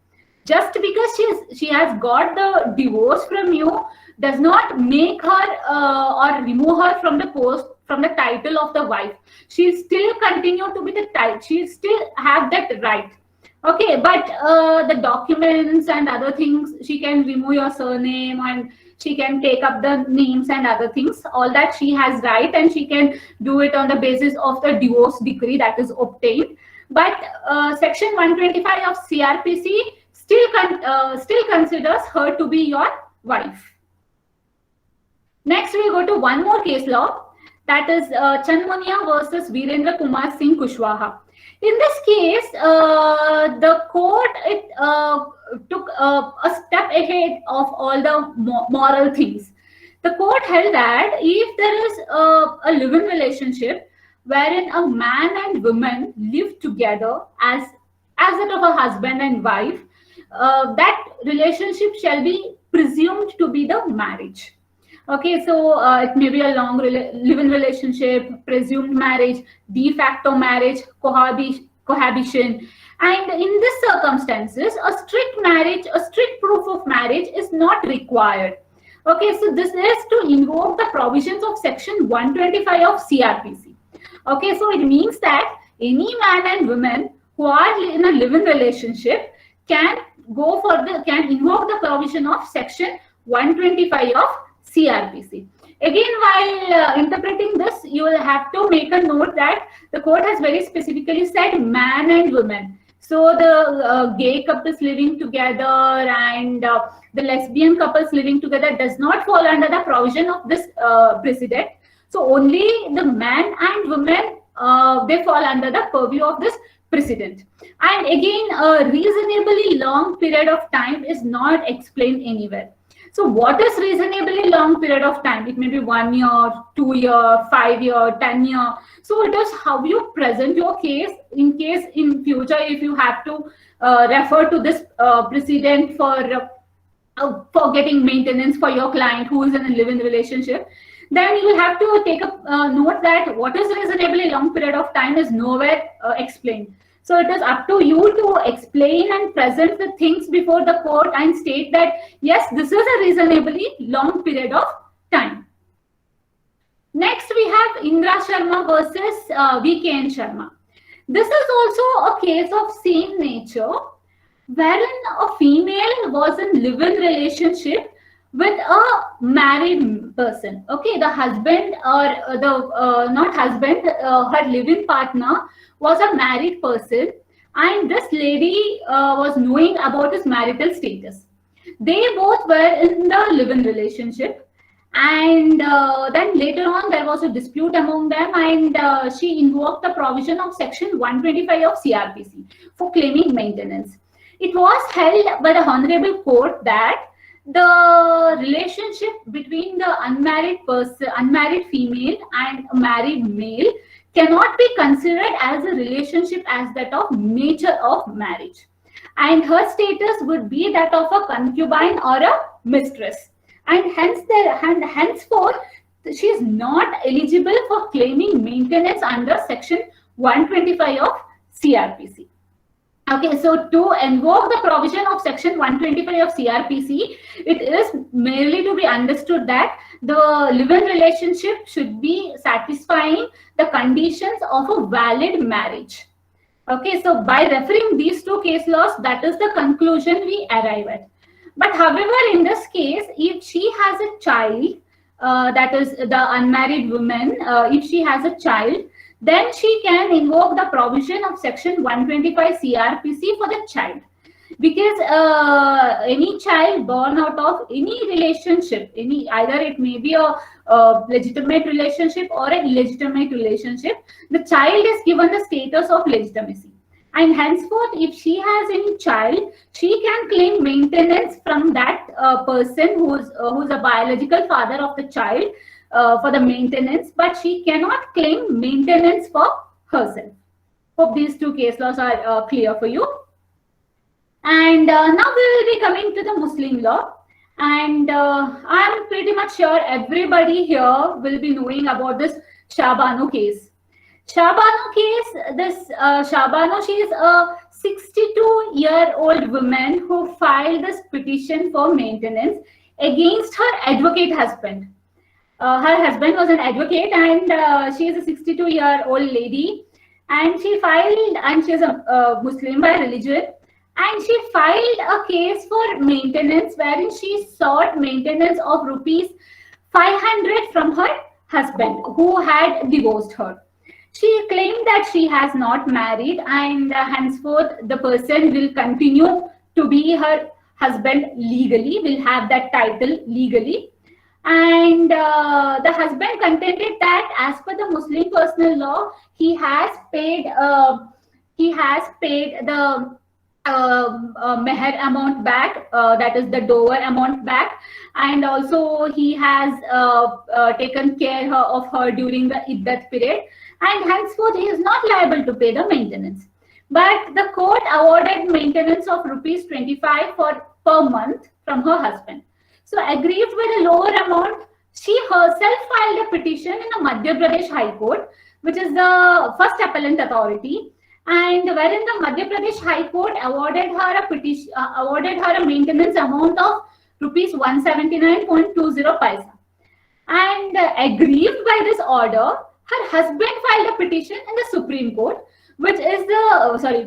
Just because she has got the divorce from you does not make her or remove her from the post, from the title of the wife. She'll still continue to be the title. She'll still have that right. Okay, but the documents and other things, she can remove your surname and she can take up the names and other things. All that she has right, and she can do it on the basis of the divorce decree that is obtained. But section 125 of CRPC still considers her to be your wife. Next, we'll go to one more case law, that is Chanmonia versus Virendra Kumar Singh Kushwaha. In this case, the court took a step ahead of all the moral things. The court held that if there is a live-in relationship wherein a man and woman live together as that of a husband and wife, that relationship shall be presumed to be the marriage. Okay, so it may be a long live-in relationship, presumed marriage, de facto marriage, cohabitation. And in these circumstances, a strict proof of marriage is not required. Okay, so this is to invoke the provisions of section 125 of CRPC. Okay, so it means that any man and woman who are in a live-in relationship can invoke the provision of section 125 of CRPC. Again, while interpreting this, you will have to make a note that the court has very specifically said man and woman. So the gay couples living together and the lesbian couples living together does not fall under the provision of this precedent. So only the man and woman, they fall under the purview of this precedent. And again, a reasonably long period of time is not explained anywhere. So what is reasonably long period of time? It may be 1 year, 2 year, 5 year, 10 year. So it is how you present your case in case in future, if you have to refer to this precedent for getting maintenance for your client who is in a live-in relationship, then you will have to take a note that what is reasonably long period of time is nowhere explained. So it is up to you to explain and present the things before the court and state that, yes, this is a reasonably long period of time. Next, we have Indra Sharma versus V.K.N. Sharma. This is also a case of same nature, wherein a female was in live-in relationship with a married person. Okay, the husband or not husband, her live-in partner was a married person, and this lady was knowing about his marital status. They both were in the live-in relationship, and then later on there was a dispute among them, and she invoked the provision of section 125 of CRPC for claiming maintenance. It was held by the Honorable Court that the relationship between the unmarried female and a married male cannot be considered as a relationship as that of nature of marriage, and her status would be that of a concubine or a mistress, and henceforth she is not eligible for claiming maintenance under section 125 of CRPC. Okay, so to invoke the provision of section 125 of CRPC, it is merely to be understood that the live-in relationship should be satisfying the conditions of a valid marriage. Okay, so by referring these two case laws, that is the conclusion we arrive at. But however, in this case, if she has a child, that is the unmarried woman, if she has a child, then she can invoke the provision of section 125 CRPC for the child. Because any child born out of any relationship, either it may be a legitimate relationship or an illegitimate relationship, the child is given the status of legitimacy. And henceforth, if she has any child, she can claim maintenance from that person who's a biological father of the child, for the maintenance, but she cannot claim maintenance for herself. Hope these two case laws are clear for you. And now we will be coming to the Muslim law. And I'm pretty much sure everybody here will be knowing about this Shah Bano case. Shah Bano case, this Shah Bano, she is a 62-year-old woman who filed this petition for maintenance against her advocate husband. Her husband was an advocate, and she is a 62-year-old lady, and she filed, and she is a Muslim by religion, and she filed a case for maintenance wherein she sought maintenance of rupees 500 from her husband who had divorced her. She claimed that she has not married, and henceforth the person will continue to be her husband legally, will have that title legally. And the husband contended that as per the Muslim personal law, he has paid the meher amount back, that is the dower amount back, and also he has taken care of her during the iddat period, and henceforth he is not liable to pay the maintenance. But the court awarded maintenance of rupees 25 per month from her husband. So aggrieved by the lower amount, she herself filed a petition in the Madhya Pradesh High Court, which is the first appellant authority, and wherein the Madhya Pradesh High Court awarded her a maintenance amount of rupees 179.20 paisa. And aggrieved by this order, her husband filed a petition in the Supreme Court, which is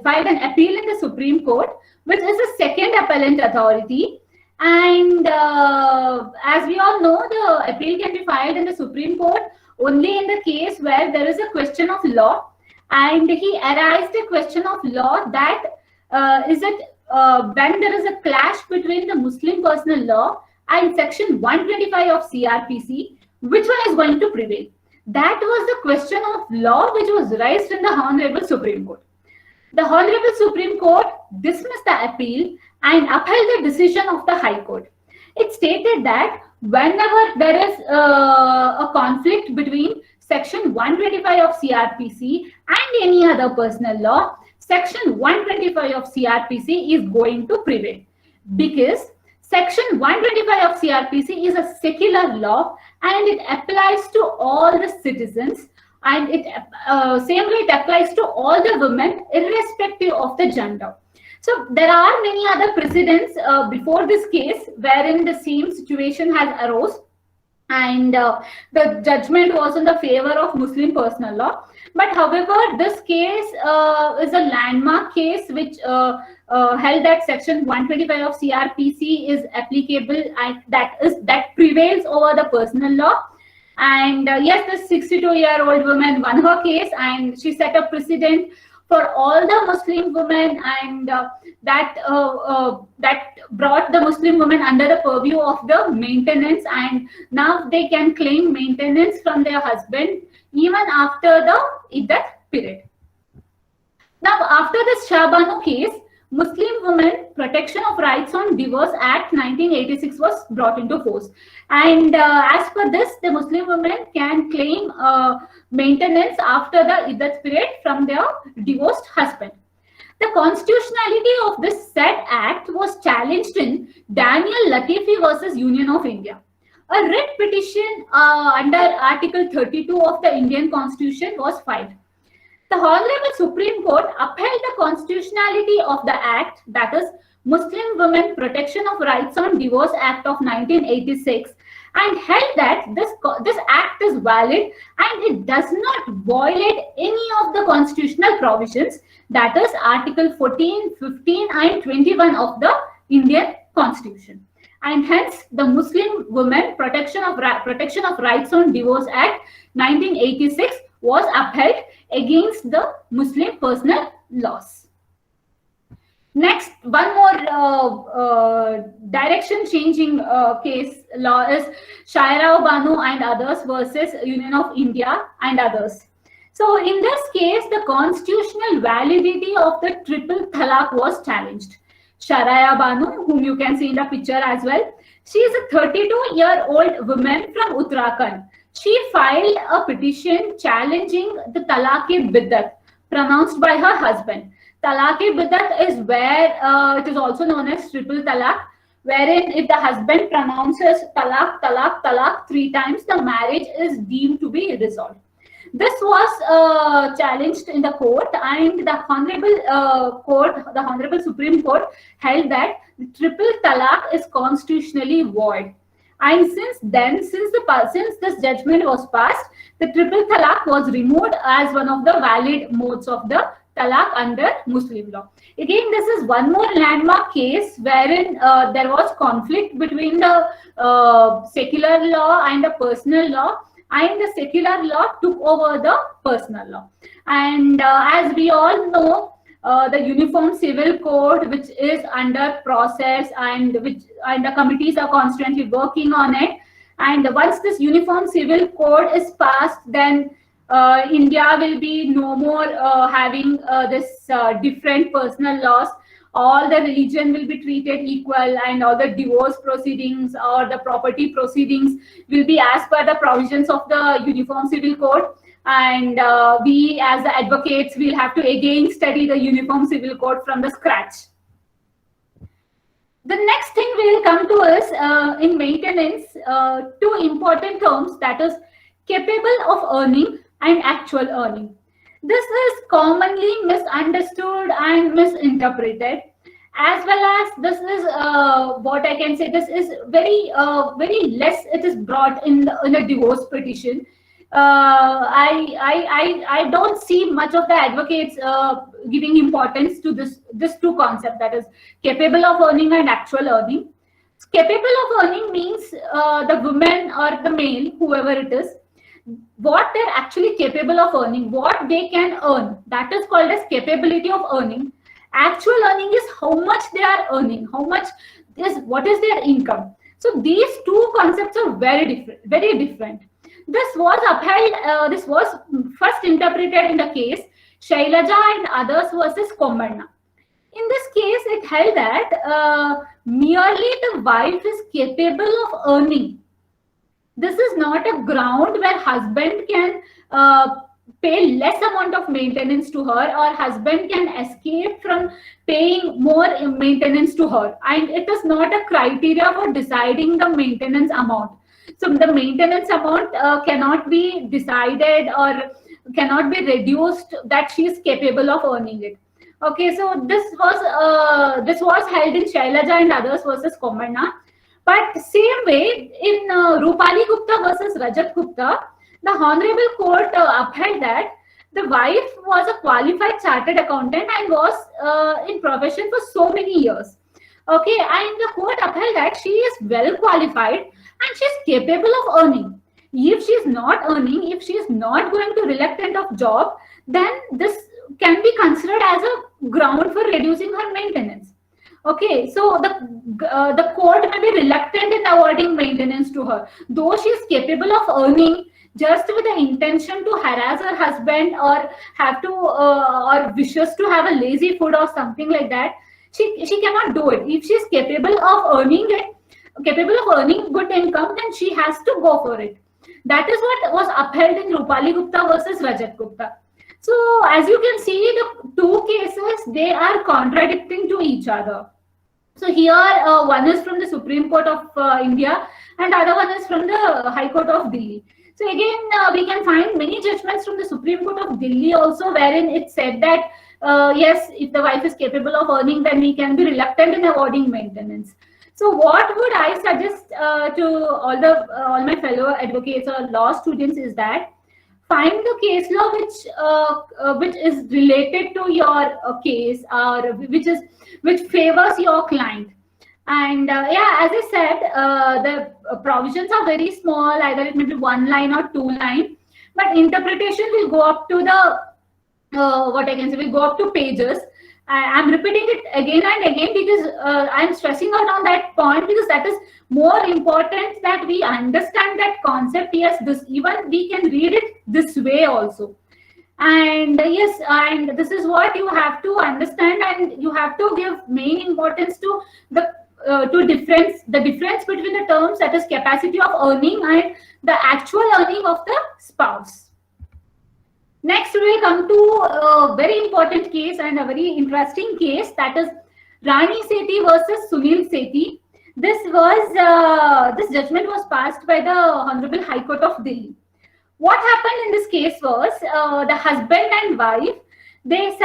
filed an appeal in the Supreme Court, which is the second appellant authority. And as we all know, the appeal can be filed in the Supreme Court only in the case where there is a question of law. And he arised a question of law that is it when there is a clash between the Muslim personal law and section 125 of CRPC, which one is going to prevail? That was the question of law which was raised in the Honorable Supreme Court. The Honorable Supreme Court dismissed the appeal and upheld the decision of the High Court. It stated that whenever there is a conflict between Section 125 of CRPC and any other personal law, Section 125 of CRPC is going to prevail, because Section 125 of CRPC is a secular law and it applies to all the citizens, and it same way it applies to all the women irrespective of the gender. So there are many other precedents before this case wherein the same situation has arose, and the judgment was in the favor of Muslim personal law. But however, this case is a landmark case which held that Section 125 of CRPC is applicable, and that prevails over the personal law. And yes, this 62-year-old woman won her case, and she set a precedent for all the Muslim women, and that brought the Muslim women under the purview of the maintenance, and now they can claim maintenance from their husband even after the iddat period. Now, after this Shah Banu case, Muslim Women Protection of Rights on Divorce Act 1986 was brought into force. And as per this, the Muslim women can claim maintenance after the iddat period from their divorced husband. The constitutionality of this said act was challenged in Daniel Latifi versus Union of India. A writ petition under Article 32 of the Indian Constitution was filed. The Honorable Supreme Court upheld the constitutionality of the act, that is Muslim Women Protection of Rights on Divorce Act of 1986, and held that this act is valid and it does not violate any of the constitutional provisions, that is Article 14, 15 and 21 of the Indian Constitution. And hence the Muslim Women Protection of Rights on Divorce Act 1986 was upheld against the Muslim personal laws. Next, one more direction changing case law is Shairao Banu and others versus Union of India and others. So in this case, the constitutional validity of the triple talaq was challenged. Shairao Banu, whom you can see in the picture as well, she is a 32-year-old woman from Uttarakhand. She filed a petition challenging the talaq-e-biddat pronounced by her husband. Talaq-e-biddat is where it is also known as triple talaq, wherein if the husband pronounces talaq, talaq, talaq 3 times, the marriage is deemed to be resolved. This was challenged in the court, and the Honorable Supreme Court held that the triple talaq is constitutionally void. And since this judgment was passed, the triple talaq was removed as one of the valid modes of the talaq under Muslim law. Again, this is one more landmark case wherein there was conflict between the secular law and the personal law, and the secular law took over the personal law. And as we all know, the Uniform Civil Code, which is under process, and the committees are constantly working on it. And once this Uniform Civil Code is passed, then India will be no more having this different personal laws. All the religion will be treated equal, and all the divorce proceedings or the property proceedings will be as per the provisions of the Uniform Civil Code. And we as the advocates will have to again study the Uniform Civil Code from the scratch. The next thing we will come to is in maintenance, 2 important terms, that is capable of earning and actual earning. This is commonly misunderstood and misinterpreted, as well as this is what I can say, this is very less it is brought in a divorce petition. I don't see much of the advocates giving importance to this 2 concepts, that is capable of earning and actual earning. Capable of earning means the woman or the male, whoever it is, what they're actually capable of earning, what they can earn. That is called as capability of earning. Actual earning is how much they are earning, how much is what is their income. So these two concepts are very different, very different. This was upheld. This was first interpreted in the case Shailaja and others versus Kombanna. In this case, it held that merely the wife is capable of earning. This is not a ground where husband can pay less amount of maintenance to her, or husband can escape from paying more maintenance to her. And it is not a criteria for deciding the maintenance amount. So the maintenance amount cannot be decided or cannot be reduced that she is capable of earning it. Okay, so this was held in Shailaja and others versus Kombanna. But same way in Rupali Gupta versus Rajat Gupta, the Honorable Court upheld that the wife was a qualified chartered accountant and was in profession for so many years. Okay, and the court upheld that she is well qualified and she is capable of earning. If she is not earning, if she is not going to reluctant of job, then this can be considered as a ground for reducing her maintenance. Okay, so the court may be reluctant in awarding maintenance to her, though she is capable of earning, just with the intention to harass her husband or have to or wishes to have a lazy food or something like that. She cannot do it. If she is capable of earning it, capable of earning good income, then she has to go for it. That is what was upheld in Rupali Gupta versus Rajat Gupta. So as you can see, the two cases, they are contradicting to each other. So here one is from the Supreme Court of India and the other one is from the High Court of Delhi. So again, we can find many judgments from the Supreme Court of Delhi also, wherein it said that yes, if the wife is capable of earning, then we can be reluctant in awarding maintenance. So what would I suggest to all my fellow advocates or law students is that find the case law which is related to your case, or which favors your client. And yeah, as I said, the provisions are very small. Either it may be 1 line or 2 line, but interpretation will go up to the what I can say will go up to pages. I'm repeating it again and again because I'm stressing out on that point, because that is more important, that we understand that concept. Yes, this even we can read it this way also. And yes, and this is what you have to understand, and you have to give main importance to the difference between the terms, that is capacity of earning and the actual earning of the spouse. Next, we come to a very important case and a very interesting case, that is Rani Sethi versus Sunil Sethi. This judgment was passed by the Honorable High Court of Delhi. What happened in this case was the husband and wife, they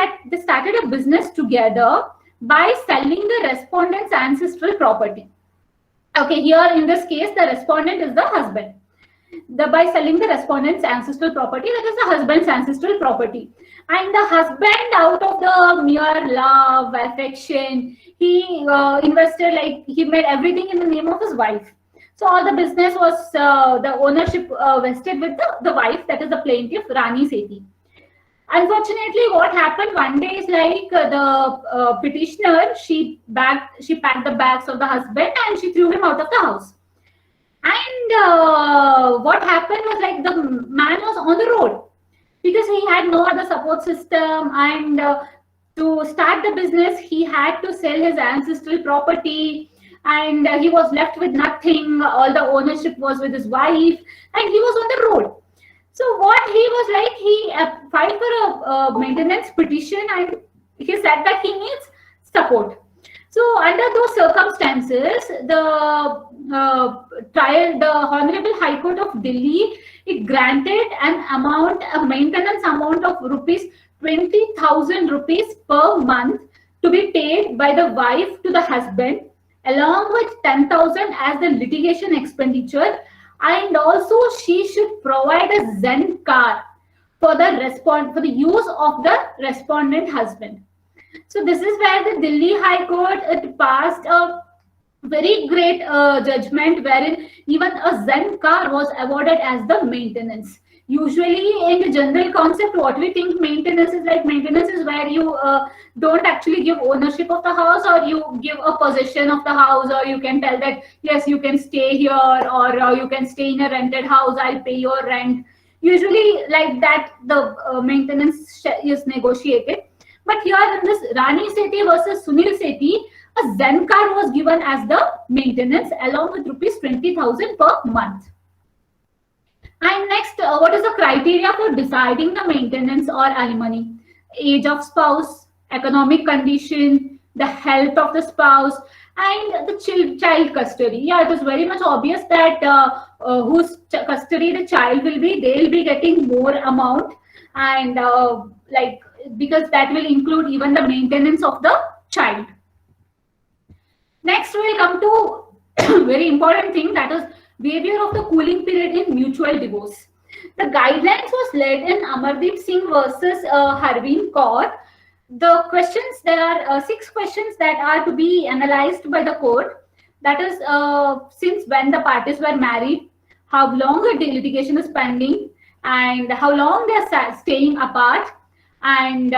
started a business together by selling the respondent's ancestral property. Okay, here in this case, the respondent is the husband. By selling the respondent's ancestral property, that is the husband's ancestral property. And the husband, out of the mere love, affection, he invested, like he made everything in the name of his wife. So all the business was, the ownership vested with the wife, that is the plaintiff, Rani Sethi. Unfortunately, what happened one day is like the petitioner, she packed the bags of the husband and she threw him out of the house. And what happened was, like, the man was on the road because he had no other support system, and to start the business he had to sell his ancestral property, and he was left with nothing. All the ownership was with his wife, and he was on the road. So what he was like, he filed for a maintenance petition, and he said that he needs support. So under those circumstances, the Honorable High Court of Delhi, it granted a maintenance amount of rupees 20,000 rupees per month to be paid by the wife to the husband, along with 10,000 as the litigation expenditure, and also she should provide a Zen car for the use of the respondent husband. So this is where the Delhi High Court passed a very great judgment wherein even a Zen car was awarded as the maintenance. Usually, in the general concept, what we think maintenance is like, maintenance is where you don't actually give ownership of the house, or you give a possession of the house, or you can tell that yes, you can stay here, or you can stay in a rented house, I'll pay your rent. Usually, like that, the maintenance is negotiated. But here in this Rani Sethi versus Sunil Sethi, a Zen car was given as the maintenance along with rupees 20,000 per month. And next, what is the criteria for deciding the maintenance or alimony? Age of spouse, economic condition, the health of the spouse, and the child custody. Yeah, it is very much obvious that whose custody the child will be, they will be getting more amount, and like, because that will include even the maintenance of the child. Next, we'll come to very important thing, that is waiver of the cooling period in mutual divorce. The guidelines was led in Amardeep Singh versus Harveen Kaur. The questions, there are 6 questions that are to be analyzed by the court. That is, since when the parties were married, how long the litigation is pending, and how long they are staying apart, and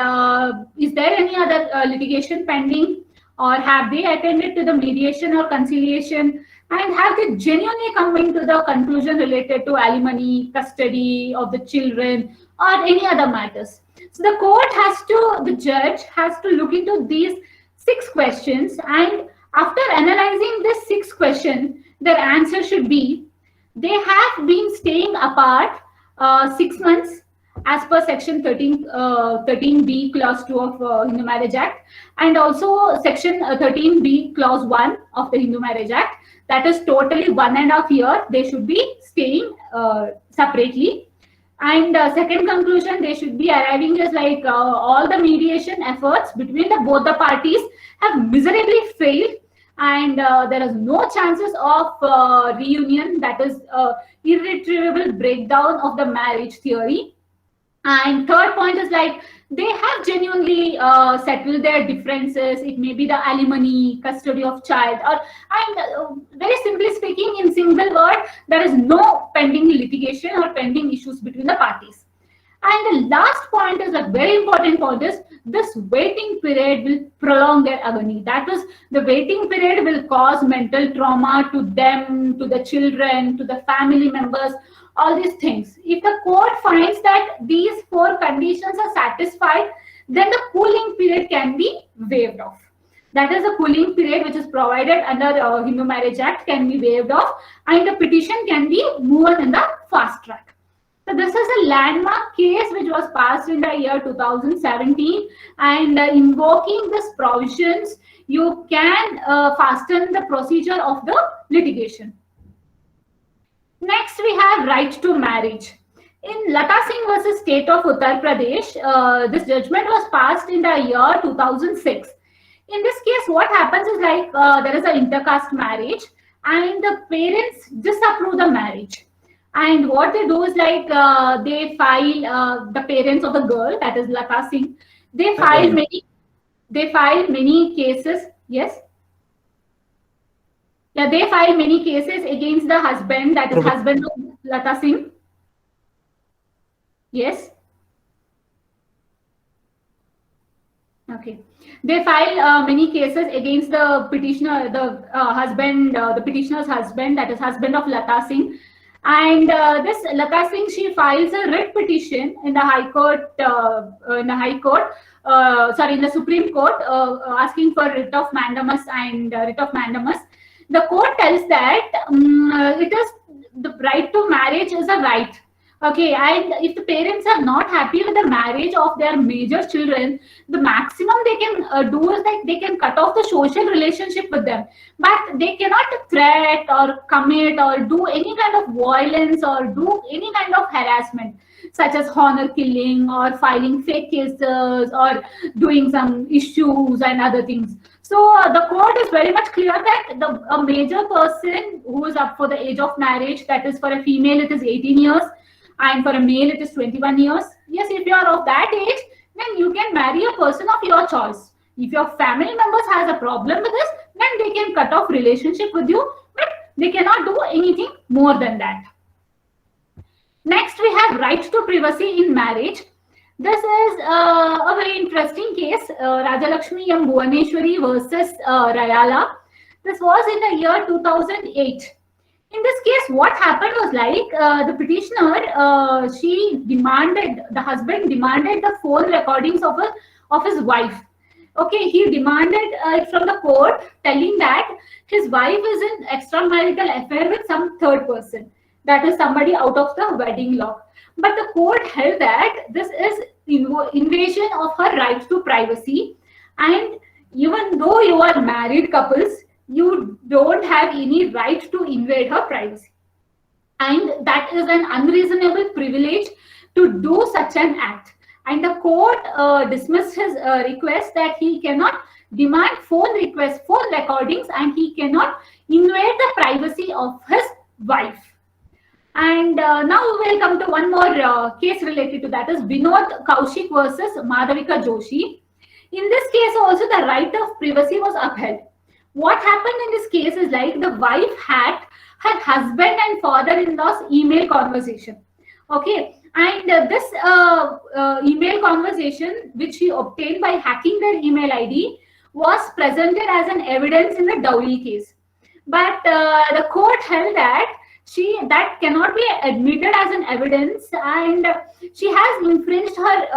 is there any other litigation pending, or have they attended to the mediation or conciliation, and have they genuinely come into the conclusion related to alimony, custody of the children, or any other matters. So the judge has to look into these 6 questions, and after analyzing this 6 questions, their answer should be they have been staying apart 6 months as per section 13B clause 2 of Hindu Marriage Act, and also section 13B clause 1 of the Hindu Marriage Act. That is totally 1.5 years they should be staying separately. And second conclusion they should be arriving is like all the mediation efforts between both the parties have miserably failed, and there is no chances of reunion, that is irretrievable breakdown of the marriage theory. And third point is like they have genuinely settled their differences. It may be the alimony, custody of child, or, and very simply speaking, in single word, there is no pending litigation or pending issues between the parties. And the last point is a very important point is this waiting period will prolong their agony. That is, the waiting period will cause mental trauma to them, to the children, to the family members, all these things. If the court finds that these 4 conditions are satisfied, then the cooling period can be waived off. That is, the cooling period which is provided under Hindu Marriage Act can be waived off, and the petition can be moved in the fast track. So this is a landmark case which was passed in the year 2017, and invoking these provisions, you can fasten the procedure of the litigation. Next, we have right to marriage. In Lata Singh versus State of Uttar Pradesh, this judgment was passed in the year 2006. In this case, what happens is like there is an intercaste marriage, and the parents disapprove the marriage. And what they do is like they file, the parents of the girl, that is Lata Singh, they file many cases. Yes. Yeah, they file many cases against the husband, that is husband of Lata Singh. Yes. Okay. They file many cases against the petitioner, the husband, the petitioner's husband, that is husband of Lata Singh. And this Lata Singh, she files a writ petition in the High Court, in the Supreme Court, asking for writ of mandamus and writ of mandamus. The court tells that it is the right to marriage is a right. Okay, and if the parents are not happy with the marriage of their major children, the maximum they can do is that they can cut off the social relationship with them. But they cannot threat or commit or do any kind of violence or do any kind of harassment, such as honor killing or filing fake cases or doing some issues and other things. So the court is very much clear that a major person who is up for the age of marriage, that is for a female it is 18 years, and for a male it is 21 years. Yes, if you are of that age, then you can marry a person of your choice. If your family members has a problem with this, then they can cut off relationship with you, but they cannot do anything more than that. Next, we have right to privacy in marriage. This is a very interesting case, Rajalakshmi M. Bhuvaneshwari versus Rayala. This was in the year 2008. In this case, what happened was like the petitioner, the husband demanded the phone recordings of his wife. Okay, he demanded it from the court, telling that his wife is in extramarital affair with some third person, that is somebody out of the wedding law. But the court held that this is invasion of her right to privacy, and even though you are married couples, you don't have any right to invade her privacy, and that is an unreasonable privilege to do such an act. And the court dismissed his request that he cannot demand phone recordings, and he cannot invade the privacy of his wife. And now we will come to one more case related to that, is Vinod Kaushik versus Madhavika Joshi. In this case also, the right of privacy was upheld. What happened in this case is like the wife hacked her husband and father-in-law's email conversation. Okay, and this email conversation, which she obtained by hacking their email ID, was presented as an evidence in the Dowley case. But the court held that that cannot be admitted as an evidence, and she has infringed her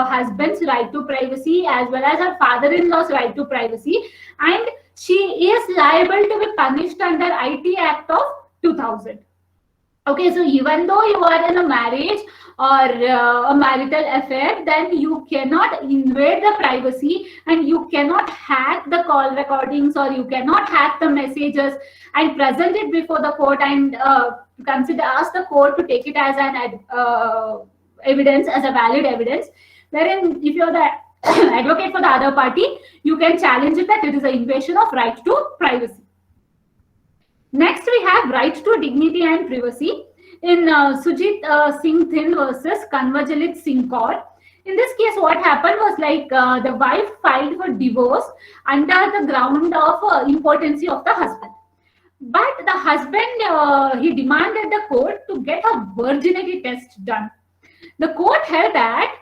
husband's right to privacy as well as her father-in-law's right to privacy, and she is liable to be punished under IT Act of 2000. Okay, so even though you are in a marriage or a marital affair, then you cannot invade the privacy, and you cannot hack the call recordings, or you cannot hack the messages and present it before the court and ask the court to take it as an evidence, as a valid evidence. Wherein if you're the advocate for the other party, you can challenge it that it is an invasion of right to privacy. Next, we have right to dignity and privacy in Sujit Singh Thind versus Kanwajalit Singh Kaur. In this case, what happened was like the wife filed for divorce under the ground of impotency of the husband. But the husband, he demanded the court to get a virginity test done. The court held that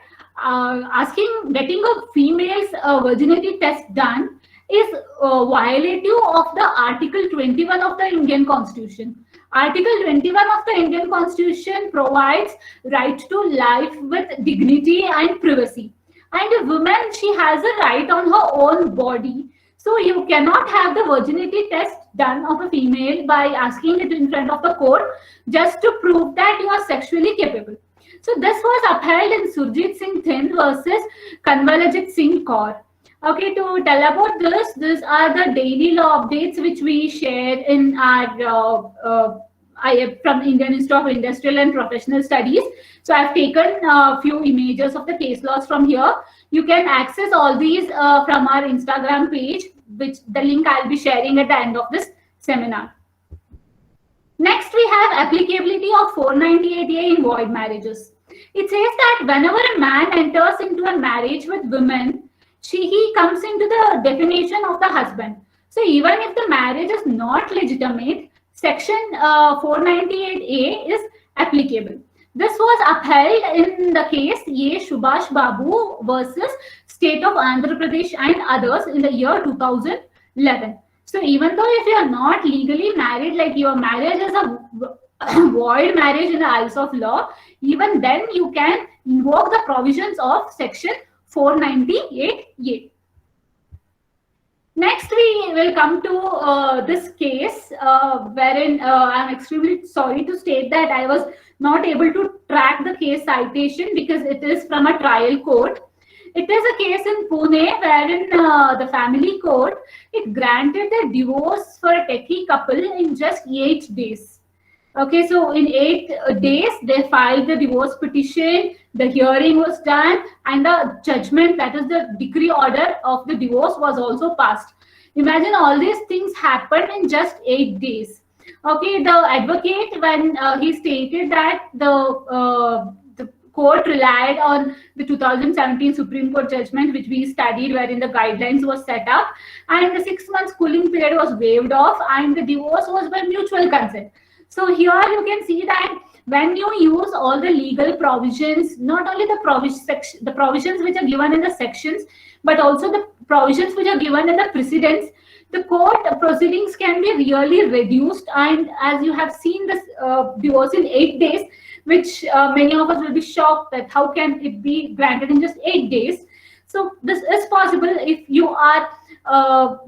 getting a female's virginity test done is violative of the Article 21 of the Indian Constitution. Article 21 of the Indian Constitution provides right to life with dignity and privacy. And a woman, she has a right on her own body. So you cannot have the virginity test done of a female by asking it in front of the court just to prove that you are sexually capable. So this was upheld in Surjit Singh Thind versus Kanwaljit Singh Kaur. Okay, to tell about this, these are the daily law updates which we share in our from Indian Institute of Industrial and Professional Studies. So I've taken a few images of the case laws from here. You can access all these from our Instagram page, which the link I'll be sharing at the end of this seminar. Next, we have applicability of 498A in void marriages. It says that whenever a man enters into a marriage with women, he comes into the definition of the husband. So even if the marriage is not legitimate, Section 498A is applicable. This was upheld in the case A. Subhash Babu versus State of Andhra Pradesh and others in the year 2011. So even though if you are not legally married, like your marriage is a void marriage in the eyes of law, even then you can invoke the provisions of Section 498A. Next, we will come to this case wherein I'm extremely sorry to state that I was not able to track the case citation because it is from a trial court. It is a case in Pune wherein the family court, it granted the divorce for a techie couple in just 8 days. Okay, so in 8 days, they filed the divorce petition, the hearing was done, and the judgment, that is the decree order of the divorce, was also passed. Imagine all these things happened in just 8 days. Okay, the advocate, when he stated that the court relied on the 2017 Supreme Court judgment, which we studied, wherein the guidelines was set up, and the 6 months cooling period was waived off, and the divorce was by mutual consent. So here you can see that when you use all the legal provisions, not only the provisions which are given in the sections, but also the provisions which are given in the precedents, the court proceedings can be really reduced. And as you have seen this divorce in 8 days, which many of us will be shocked that how can it be granted in just 8 days. So this is possible if you are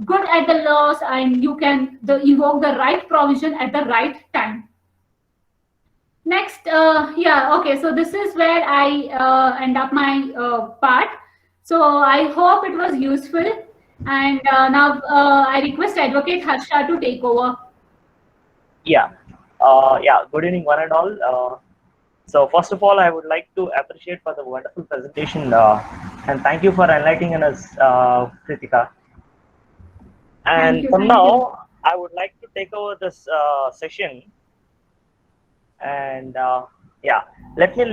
good at the laws and you can invoke the right provision at the right time. Next, okay, so this is where I end up my part. So I hope it was useful. And now I request Advocate Harsha to take over. Yeah, good evening one and all. So first of all, I would like to appreciate for the wonderful presentation and thank you for enlightening us, Kritika. And from now, I would like to take over this session. And let me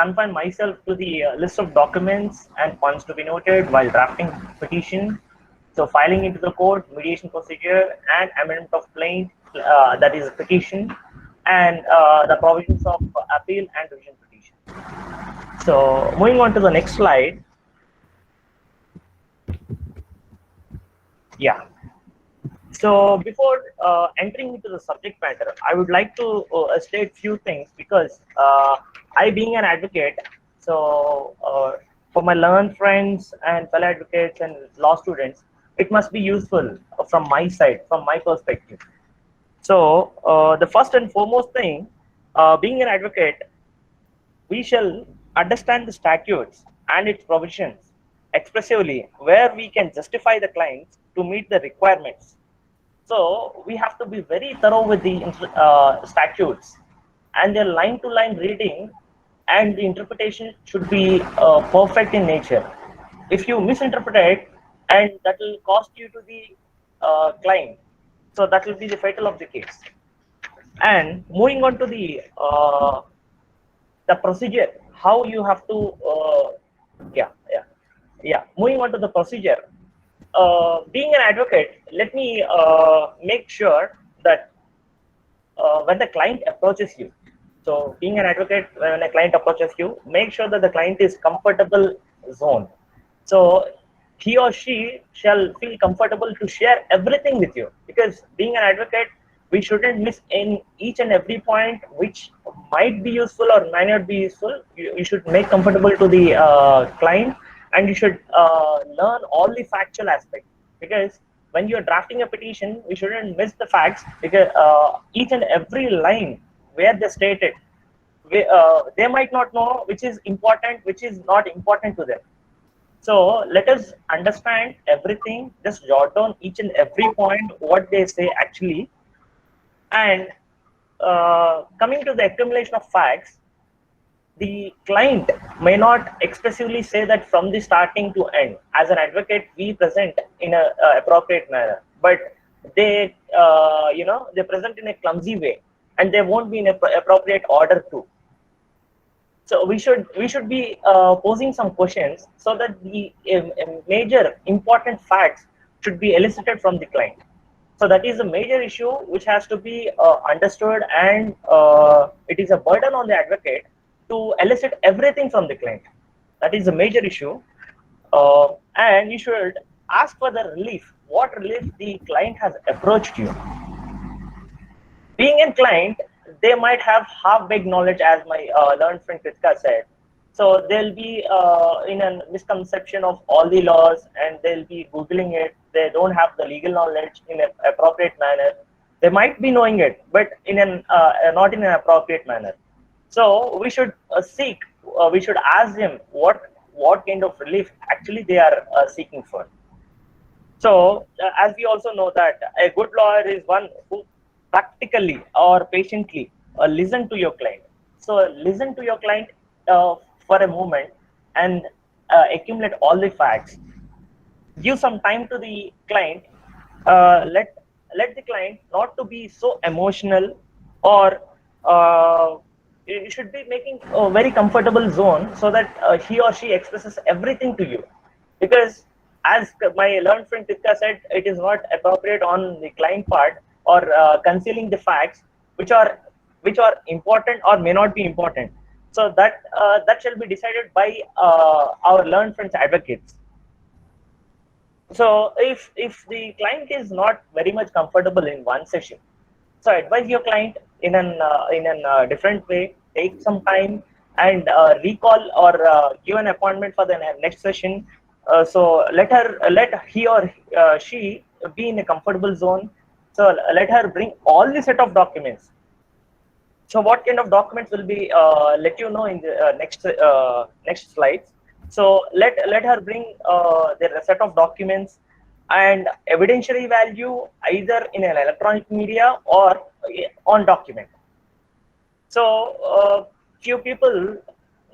confine myself to the list of documents and points to be noted while drafting petition. So filing into the court, mediation procedure, and amendment of plaint, that is a petition, and the provisions of appeal and revision petition. So moving on to the next slide. Yeah. So before entering into the subject matter, I would like to state few things because I being an advocate, so for my learned friends and fellow advocates and law students, it must be useful from my side, from my perspective. So the first and foremost thing, being an advocate, we shall understand the statutes and its provisions expressively where we can justify the clients to meet the requirements. So we have to be very thorough with the statutes and their line-to-line reading, and the interpretation should be perfect in nature. If you misinterpret it, and that will cost you to the client, so that will be the fatal of the case. And moving on to the procedure, how you have to moving on to the procedure. Being an advocate, let me make sure that when the client approaches you, so being an advocate, when a client approaches you, make sure that the client is comfortable zone. So he or she shall feel comfortable to share everything with you, because being an advocate, we shouldn't miss in each and every point which might be useful or might not be useful. You should make comfortable to the client, and you should learn all the factual aspects, because when you're drafting a petition, we shouldn't miss the facts, because each and every line where they stated, they might not know which is important, which is not important to them. So let us understand everything, just jot down each and every point, what they say actually. And coming to the accumulation of facts, the client may not expressively say that from the starting to end. As an advocate, we present in a appropriate manner, but they they present in a clumsy way, and they won't be in a appropriate order too. So we should be posing some questions so that the major important facts should be elicited from the client. So that is a major issue which has to be understood, and it is a burden on the advocate to elicit everything from the client. That is a major issue, and you should ask for the relief. What relief the client has approached you. Being a client, they might have half-baked knowledge, as my learned friend Kritika said. So they'll be in a misconception of all the laws, and they'll be Googling it. They don't have the legal knowledge in an appropriate manner. They might be knowing it, but in an not in an appropriate manner. So we should we should ask them what kind of relief actually they are seeking for. So as we also know that a good lawyer is one who practically or patiently listen to your client. So listen to your client for a moment and accumulate all the facts. Give some time to the client. Let the client not to be so emotional or you should be making a very comfortable zone so that he or she expresses everything to you. Because as my learned friend Tika said, it is not appropriate on the client part or concealing the facts which are important or may not be important. So that shall be decided by our learned friends advocates. So if the client is not very much comfortable in one session, so advise your client in an different way. Take some time and recall or give an appointment for the next session. So let he or she be in a comfortable zone. So let her bring all the set of documents. So what kind of documents will be let you know in the next slides. So let her bring their set of documents and evidentiary value either in an electronic media or on document. So few people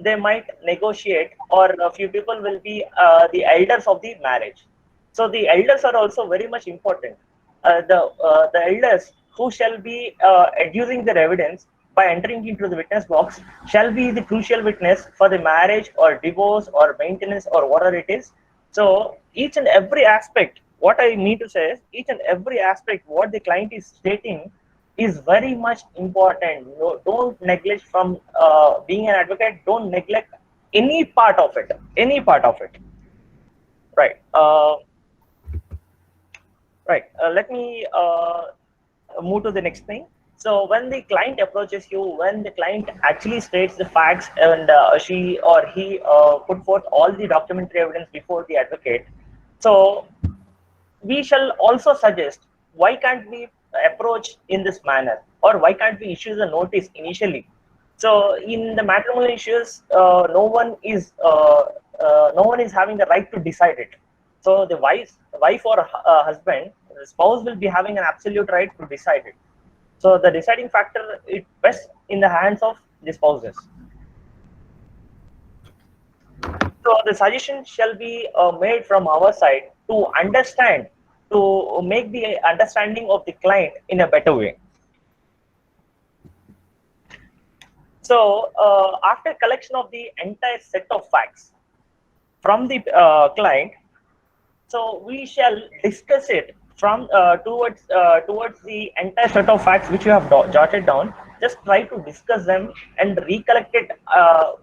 they might negotiate, or a few people will be the elders of the marriage. So the elders are also very much important. The elders who shall be adducing their evidence by entering into the witness box shall be the crucial witness for the marriage or divorce or maintenance or whatever it is. So each and every aspect, what I mean to say is each and every aspect what the client is stating is very much important. No, don't neglect from being an advocate. Don't neglect any part of it. Any part of it. Right. Right. Let me move to the next thing. So when the client approaches you, when the client actually states the facts and she or he put forth all the documentary evidence before the advocate, so we shall also suggest why can't we approach in this manner, or why can't we issue the notice initially. So in the matrimonial issues, no one is having the right to decide it. So the wife or husband, the spouse will be having an absolute right to decide it. So the deciding factor is best in the hands of the spouses. So the suggestion shall be made from our side to understand, to make the understanding of the client in a better way. So after collection of the entire set of facts from the client, so we shall discuss it from towards the entire set of facts which you have jotted down. Just try to discuss them and recollect it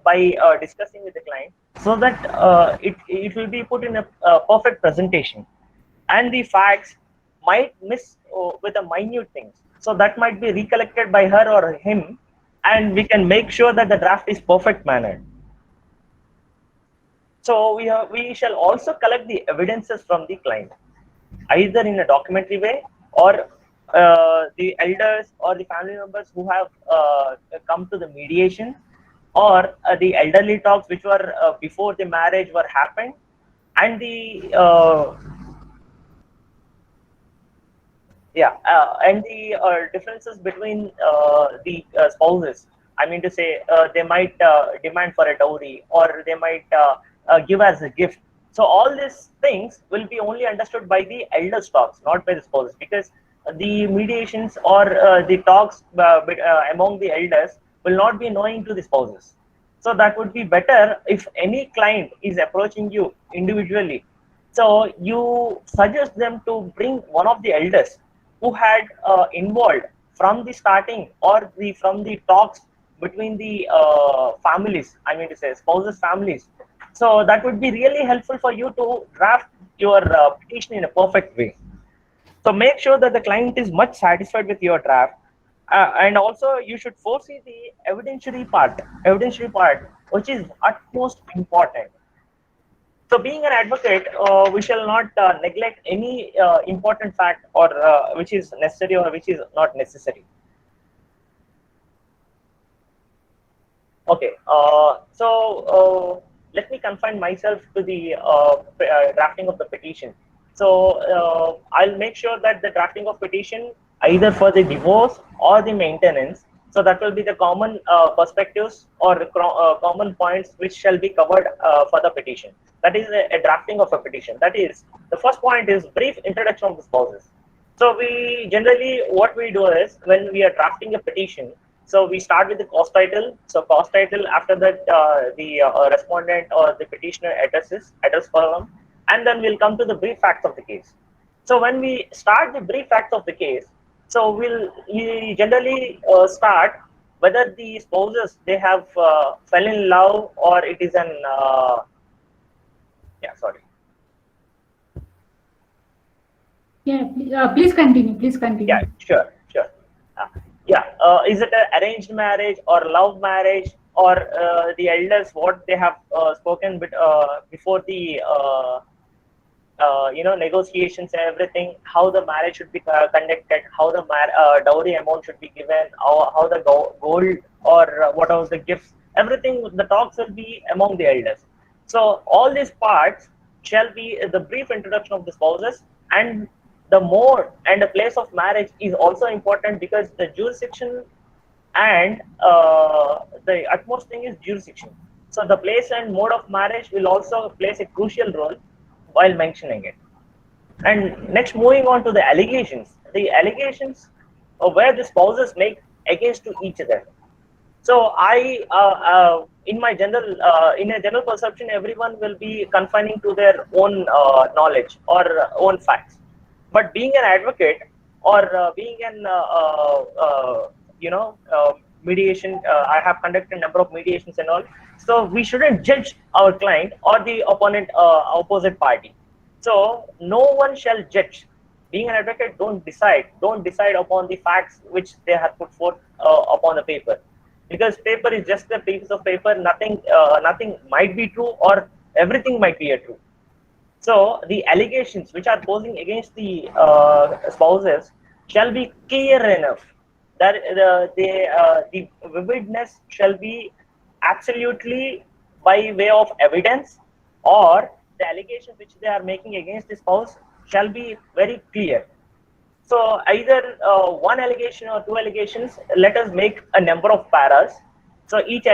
by discussing with the client, so that it will be put in a perfect presentation. And the facts might miss with the minute things, so that might be recollected by her or him, and we can make sure that the draft is perfect mannered. So we shall also collect the evidences from the client, either in a documentary way, or the elders or the family members who have come to the mediation, or the elderly talks which were before the marriage were happened, and the differences between the spouses. I mean to say, they might demand for a dowry, or they might give as a gift. So all these things will be only understood by the elders talks, not by the spouses, because the mediations or the talks among the elders will not be knowing to the spouses. So that would be better if any client is approaching you individually. So you suggest them to bring one of the elders who had involved from the starting, or from the talks between the families. I mean to say spouses' families. So that would be really helpful for you to draft your petition in a perfect way. So make sure that the client is much satisfied with your draft, and also you should foresee the evidentiary part, which is utmost important. So being an advocate, we shall not neglect any important fact, or which is necessary or which is not necessary. Okay, let me confine myself to the drafting of the petition. So I'll make sure that the drafting of petition, either for the divorce or the maintenance, so that will be the common perspectives or common points which shall be covered for the petition. That is a drafting of a petition. That is, the first point is brief introduction of the spouses. So we generally, what we do is, when we are drafting a petition, So we start with the cause title. So cause title, after that the respondent or the petitioner address column, and then we'll come to the brief facts of the case. So when we start the brief facts of the case, so we generally start whether the spouses they have fell in love or it is an yeah, sorry. Yeah, please continue. Please continue. Yeah, sure. Is it an arranged marriage or love marriage, or the elders what they have spoken before the negotiations and everything, how the marriage should be conducted, how the dowry amount should be given, how the gold or what are the gifts, everything, the talks will be among the elders. So all these parts shall be the brief introduction of the spouses, and the mode and the place of marriage is also important, because the jurisdiction and the utmost thing is jurisdiction. So the place and mode of marriage will also plays a crucial role while mentioning it. And next, moving on to the allegations. The allegations where the spouses make against to each other. So in my general, in a general perception, everyone will be confining to their own knowledge or own facts. But being an advocate or being an mediation, I have conducted a number of mediations and all. So we shouldn't judge our client or the opposite party. So no one shall judge. Being an advocate, don't decide upon the facts which they have put forth upon the paper, because paper is just a piece of paper. Nothing might be true, or everything might be a true. So the allegations which are posing against the spouses shall be clear enough that the vividness shall be absolutely by way of evidence, or the allegations which they are making against the spouse shall be very clear. So either one allegation or two allegations, let us make a number of paras. So each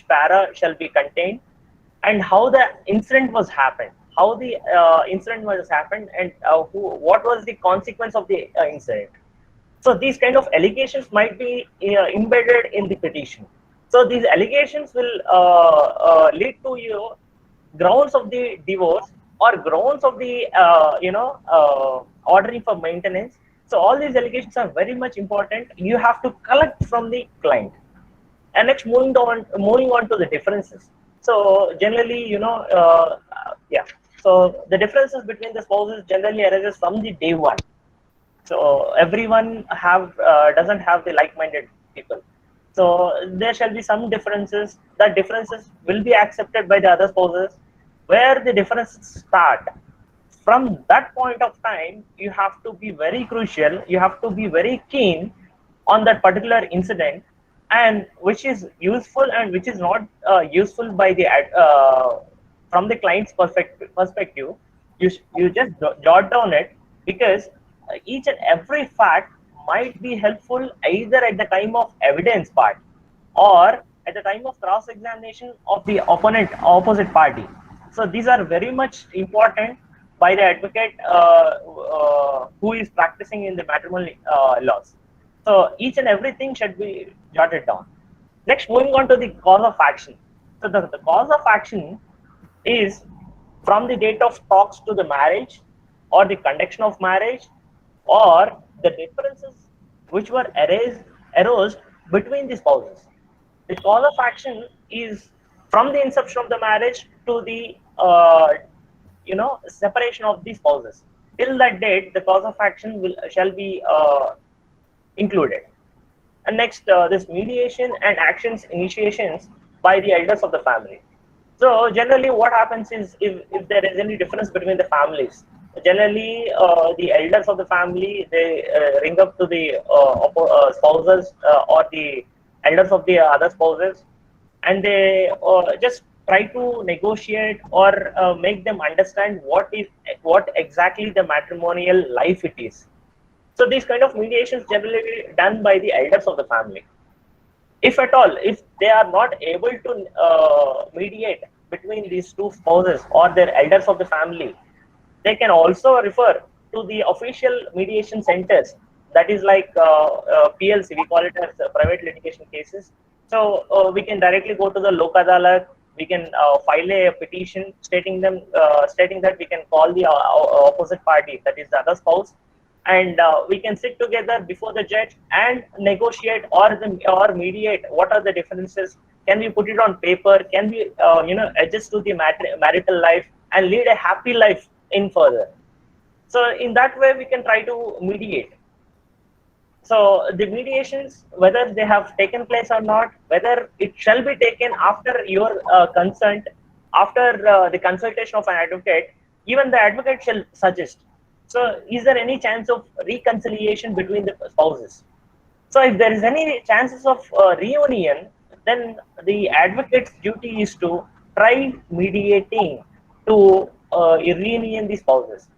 para shall be contained, and how the incident was happened, how the incident was happened, and what was the consequence of the incident. So these kind of allegations might be embedded in the petition. So these allegations will lead to grounds of the divorce or grounds of the ordering for maintenance. So all these allegations are very much important. You have to collect from the client. And next, moving on to the differences. So generally, so the differences between the spouses generally arises from the day one. So everyone doesn't have the like-minded people. So there shall be some differences. That differences will be accepted by the other spouses. Where the differences start, from that point of time, you have to be very crucial. You have to be very keen on that particular incident, and which is useful and which is not useful by the from the client's perspective. You just jot down it, because each and every fact might be helpful either at the time of evidence part or at the time of cross-examination of the opposite party. So these are very much important by the advocate who is practicing in the matrimonial laws. So each and everything should be jotted down. Next, moving on to the cause of action. So the cause of action is from the date of talks to the marriage, or the conduction of marriage, or the differences which were arose between the spouses. The cause of action is from the inception of the marriage to the separation of the spouses. Till that date, the cause of action shall be included. And next, this mediation and actions initiations by the elders of the family. So generally what happens is, if there is any difference between the families, generally the elders of the family, they ring up to the spouses or the elders of the other spouses, and they just try to negotiate or make them understand what exactly the matrimonial life it is. So these kind of mediations generally done by the elders of the family. If at all, if they are not able to mediate between these two spouses or their elders of the family, they can also refer to the official mediation centers that is like PLC, we call it as private litigation cases. So we can directly go to the Lok Adalat. We can file a petition stating that we can call the opposite party, that is the other spouse, and we can sit together before the judge and negotiate or mediate what are the differences. Can we put it on paper? Can we adjust to the marital life and lead a happy life in further? So in that way we can try to mediate. So the mediations, whether they have taken place or not, whether it shall be taken after your consent, after the consultation of an advocate, even the advocate shall suggest. So is there any chance of reconciliation between the spouses? So if there is any chances of reunion, then the advocate's duty is to try mediating to reunion the spouses.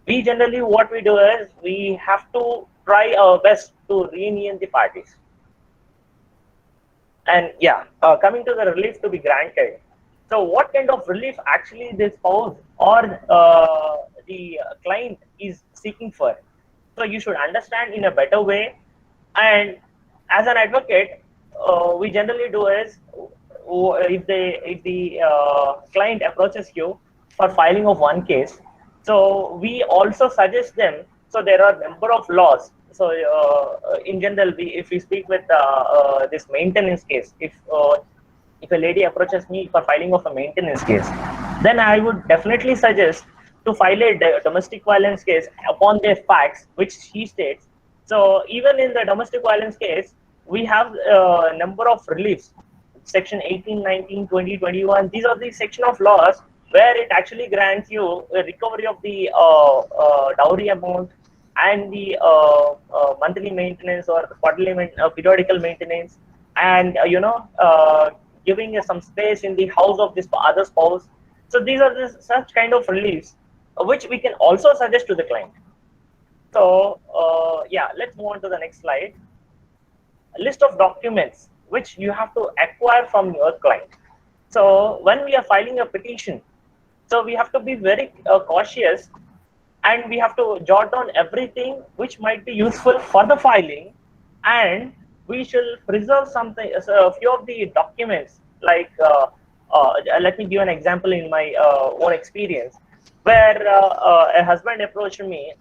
We generally, what we do is we have to try our best to reunion the parties. And yeah, coming to the relief to be granted. So what kind of relief actually the spouse or the client is seeking for? So you should understand in a better way. And as an advocate, we generally do is if the client approaches you for filing of one case, so we also suggest them. So there are number of laws. So in general, if we speak with this maintenance case, if a lady approaches me for filing of a maintenance case, then I would definitely suggest to file a domestic violence case upon the facts which she states. So even in the domestic violence case, we have a number of reliefs. Section 18, 19, 20, 21. These are the section of laws where it actually grants you a recovery of the dowry amount and the monthly maintenance or quarterly periodical maintenance, and giving some space in the house of this other spouse. So these are such kind of reliefs which we can also suggest to the client. So yeah, let's move on to the next slide. A list of documents which you have to acquire from your client. So when we are filing a petition, so we have to be very cautious, and we have to jot down everything which might be useful for the filing, and we shall preserve something, so a few of the documents, like let me give an example in my own experience, where a husband approached me,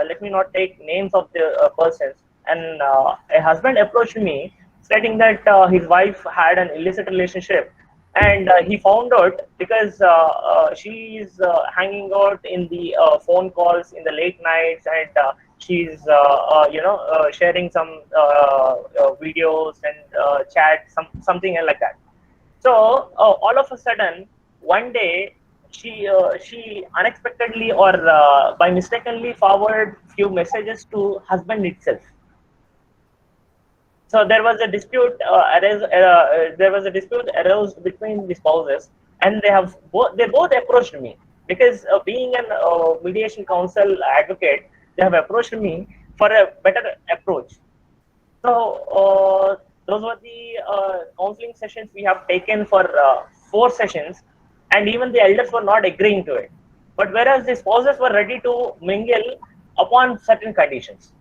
let me not take names of the persons, and a husband approached me stating that his wife had an illicit relationship, and he found out because she is hanging out in the phone calls in the late nights, and she's sharing some videos and chat, something like that. So all of a sudden, one day, she unexpectedly or by mistakenly forwarded few messages to husband itself. So there was a dispute arose between the spouses, and they both approached me, because being an mediation counsel advocate, they have approached me for a better approach. So those were the counseling sessions we have taken for 4 sessions, and even the elders were not agreeing to it. But whereas the spouses were ready to mingle upon certain conditions.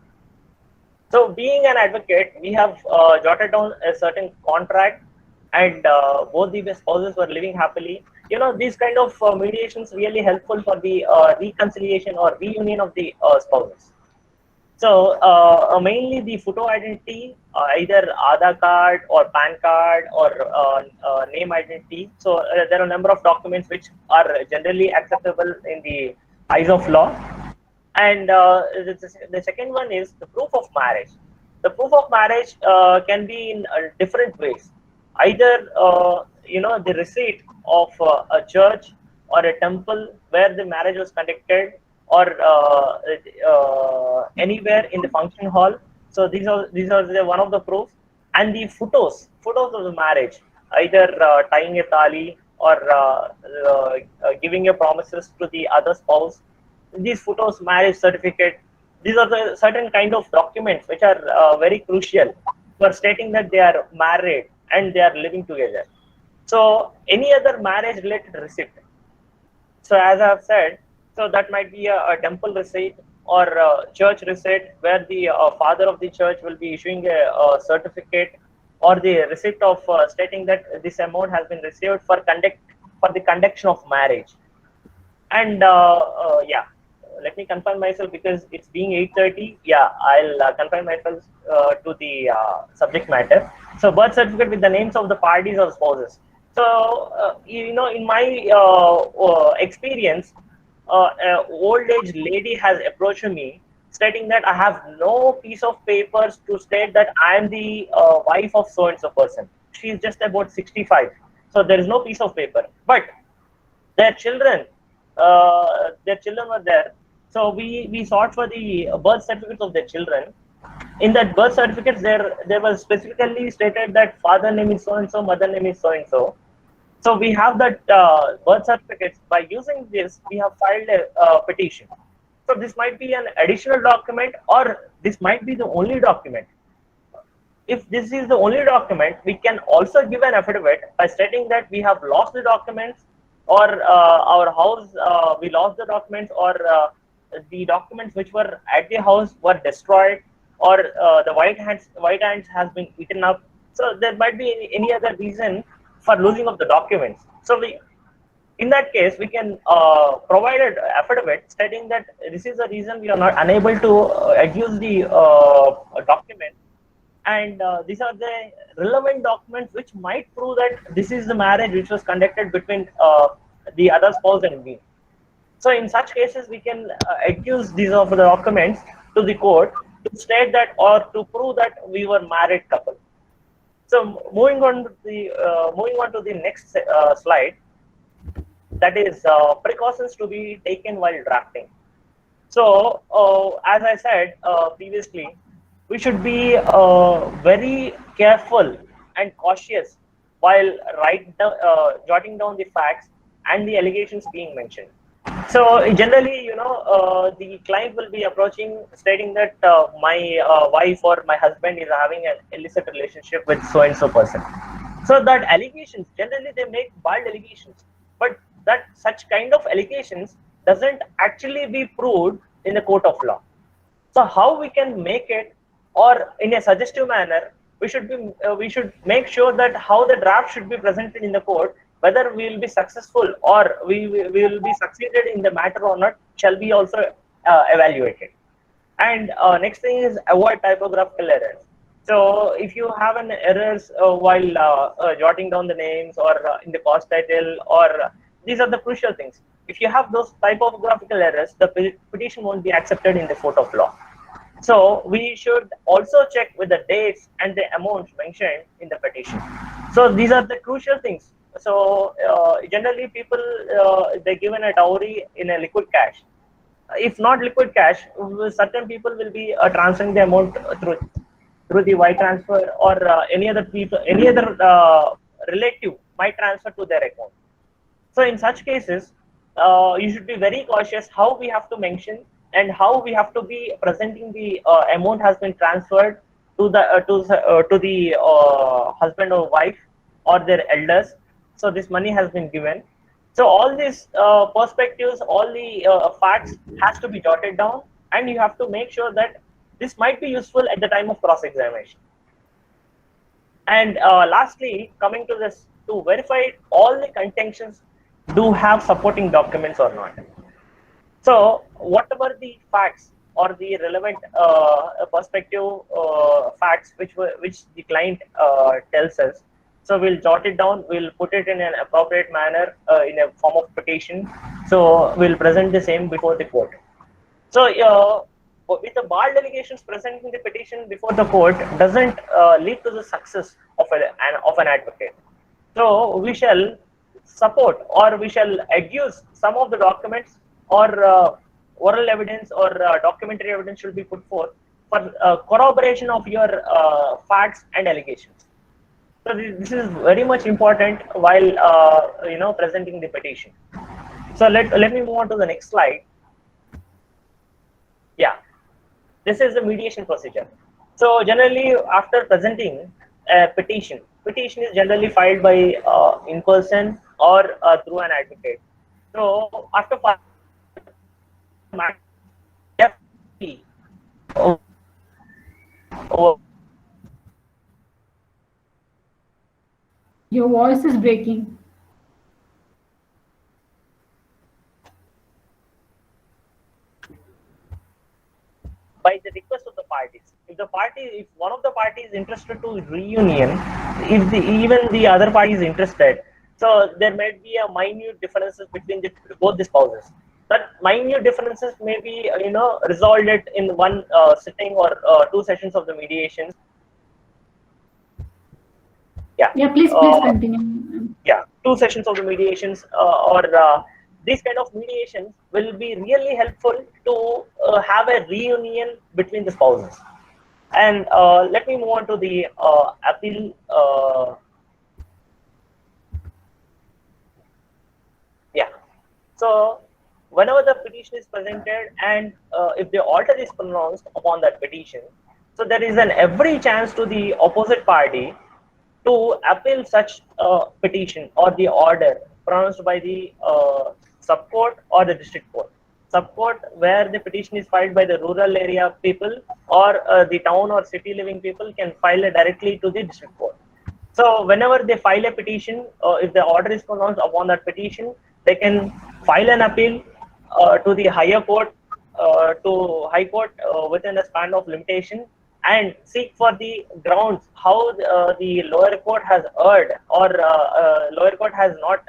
So being an advocate, we have jotted down a certain contract, and both the spouses were living happily. These kind of mediations really helpful for the reconciliation or reunion of the spouses. So mainly the photo identity, either Aadhaar card or PAN card or name identity. So there are a number of documents which are generally acceptable in the eyes of law. And the second one is the proof of marriage. The proof of marriage can be in different ways. Either the receipt of a church or a temple where the marriage was conducted, or anywhere in the function hall. So these are one of the proofs. And the photos of the marriage, either tying a tali or giving a promises to the other spouse. These photos, marriage certificate, these are the certain kind of documents which are very crucial for stating that they are married and they are living together. So any other marriage related receipt, so as I have said, so that might be a temple receipt, or church receipt, where the father of the church will be issuing a certificate or the receipt of stating that this amount has been received for the conduction of marriage. And yeah, let me confine myself because it's being 8:30. Yeah, I'll confine myself to the subject matter. So, birth certificate with the names of the parties or spouses. So, in my experience, an old age lady has approached me stating that I have no piece of papers to state that I am the wife of so and so person. She is just about 65. So, there is no piece of paper. But their children were there, so we sought for the birth certificates of their children. In that birth certificates, there was specifically stated that father name is so and so, mother name is so and so. So we have that birth certificates. By using this, we have filed a petition. So this might be an additional document, or this might be the only document. If this is the only document, we can also give an affidavit by stating that we have lost the documents, or our house, we lost the documents, or the documents which were at the house were destroyed, or the white ants has been eaten up. So there might be any other reason for losing of the documents. So in that case, we can provide an affidavit stating that this is the reason we are not unable to adduce the document, and these are the relevant documents which might prove that this is the marriage which was conducted between the other spouse and me. So in such cases, we can accuse these of the documents to the court to state that, or to prove that we were married couple. So moving on to the next slide, that is precautions to be taken while drafting. So as I said previously, we should be very careful and cautious while jotting down the facts and the allegations being mentioned. So generally, the client will be approaching stating that my wife or my husband is having an illicit relationship with so and so person. So that allegations, generally they make bold allegations, but that such kind of allegations doesn't actually be proved in the court of law. So how we can make it, or in a suggestive manner, we should make sure that how the draft should be presented in the court, whether we will be successful or we will be succeeded in the matter or not, shall be also evaluated. And next thing is avoid typographical errors. So if you have an errors while jotting down the names, or in the cost title, or these are the crucial things. If you have those typographical errors, the petition won't be accepted in the court of law. So we should also check with the dates and the amounts mentioned in the petition. So these are the crucial things. So generally people, they're given a dowry in a liquid cash. If not liquid cash, certain people will be transferring the amount through the wire transfer, or any other relative might transfer to their account. So in such cases, you should be very cautious how we have to mention and how we have to be presenting the amount has been transferred to the husband or wife or their elders. So this money has been given. So all these perspectives, all the facts has to be jotted down, and you have to make sure that this might be useful at the time of cross-examination. And lastly, coming to this, to verify all the contentions do have supporting documents or not. So whatever the facts or the relevant perspective facts which the client tells us, so we'll jot it down, we'll put it in an appropriate manner in a form of petition. So we'll present the same before the court. So with the bold allegations presenting the petition before the court doesn't lead to the success of an advocate. So we shall support, or we shall adduce some of the documents, or oral evidence, or documentary evidence should be put forth for corroboration of your facts and allegations. So this is very much important while presenting the petition. So let me move on to the next slide. Yeah, this is the mediation procedure. So generally, after presenting a petition is generally filed by in person or through an advocate. So after filing, over Your voice is breaking. by the request of the parties. If one of the parties is interested to reunion, if even the other party is interested, so there might be a minute differences between both the spouses. That minute differences may be resolved it in one sitting or two sessions of the mediation. Yeah, please continue. Yeah, two sessions of the mediations or these kind of mediations will be really helpful to have a reunion between the spouses. And let me move on to the appeal. Yeah. So whenever the petition is presented and if the order is pronounced upon that petition, so there is an every chance to the opposite party to appeal such petition or the order pronounced by the subcourt or the district court. Subcourt, where the petition is filed by the rural area people or the town or city living people, can file it directly to the district court. So whenever they file a petition, if the order is pronounced upon that petition, they can file an appeal to the higher court, to high court within a span of limitation, and seek for the grounds how the lower court has erred, or lower court has not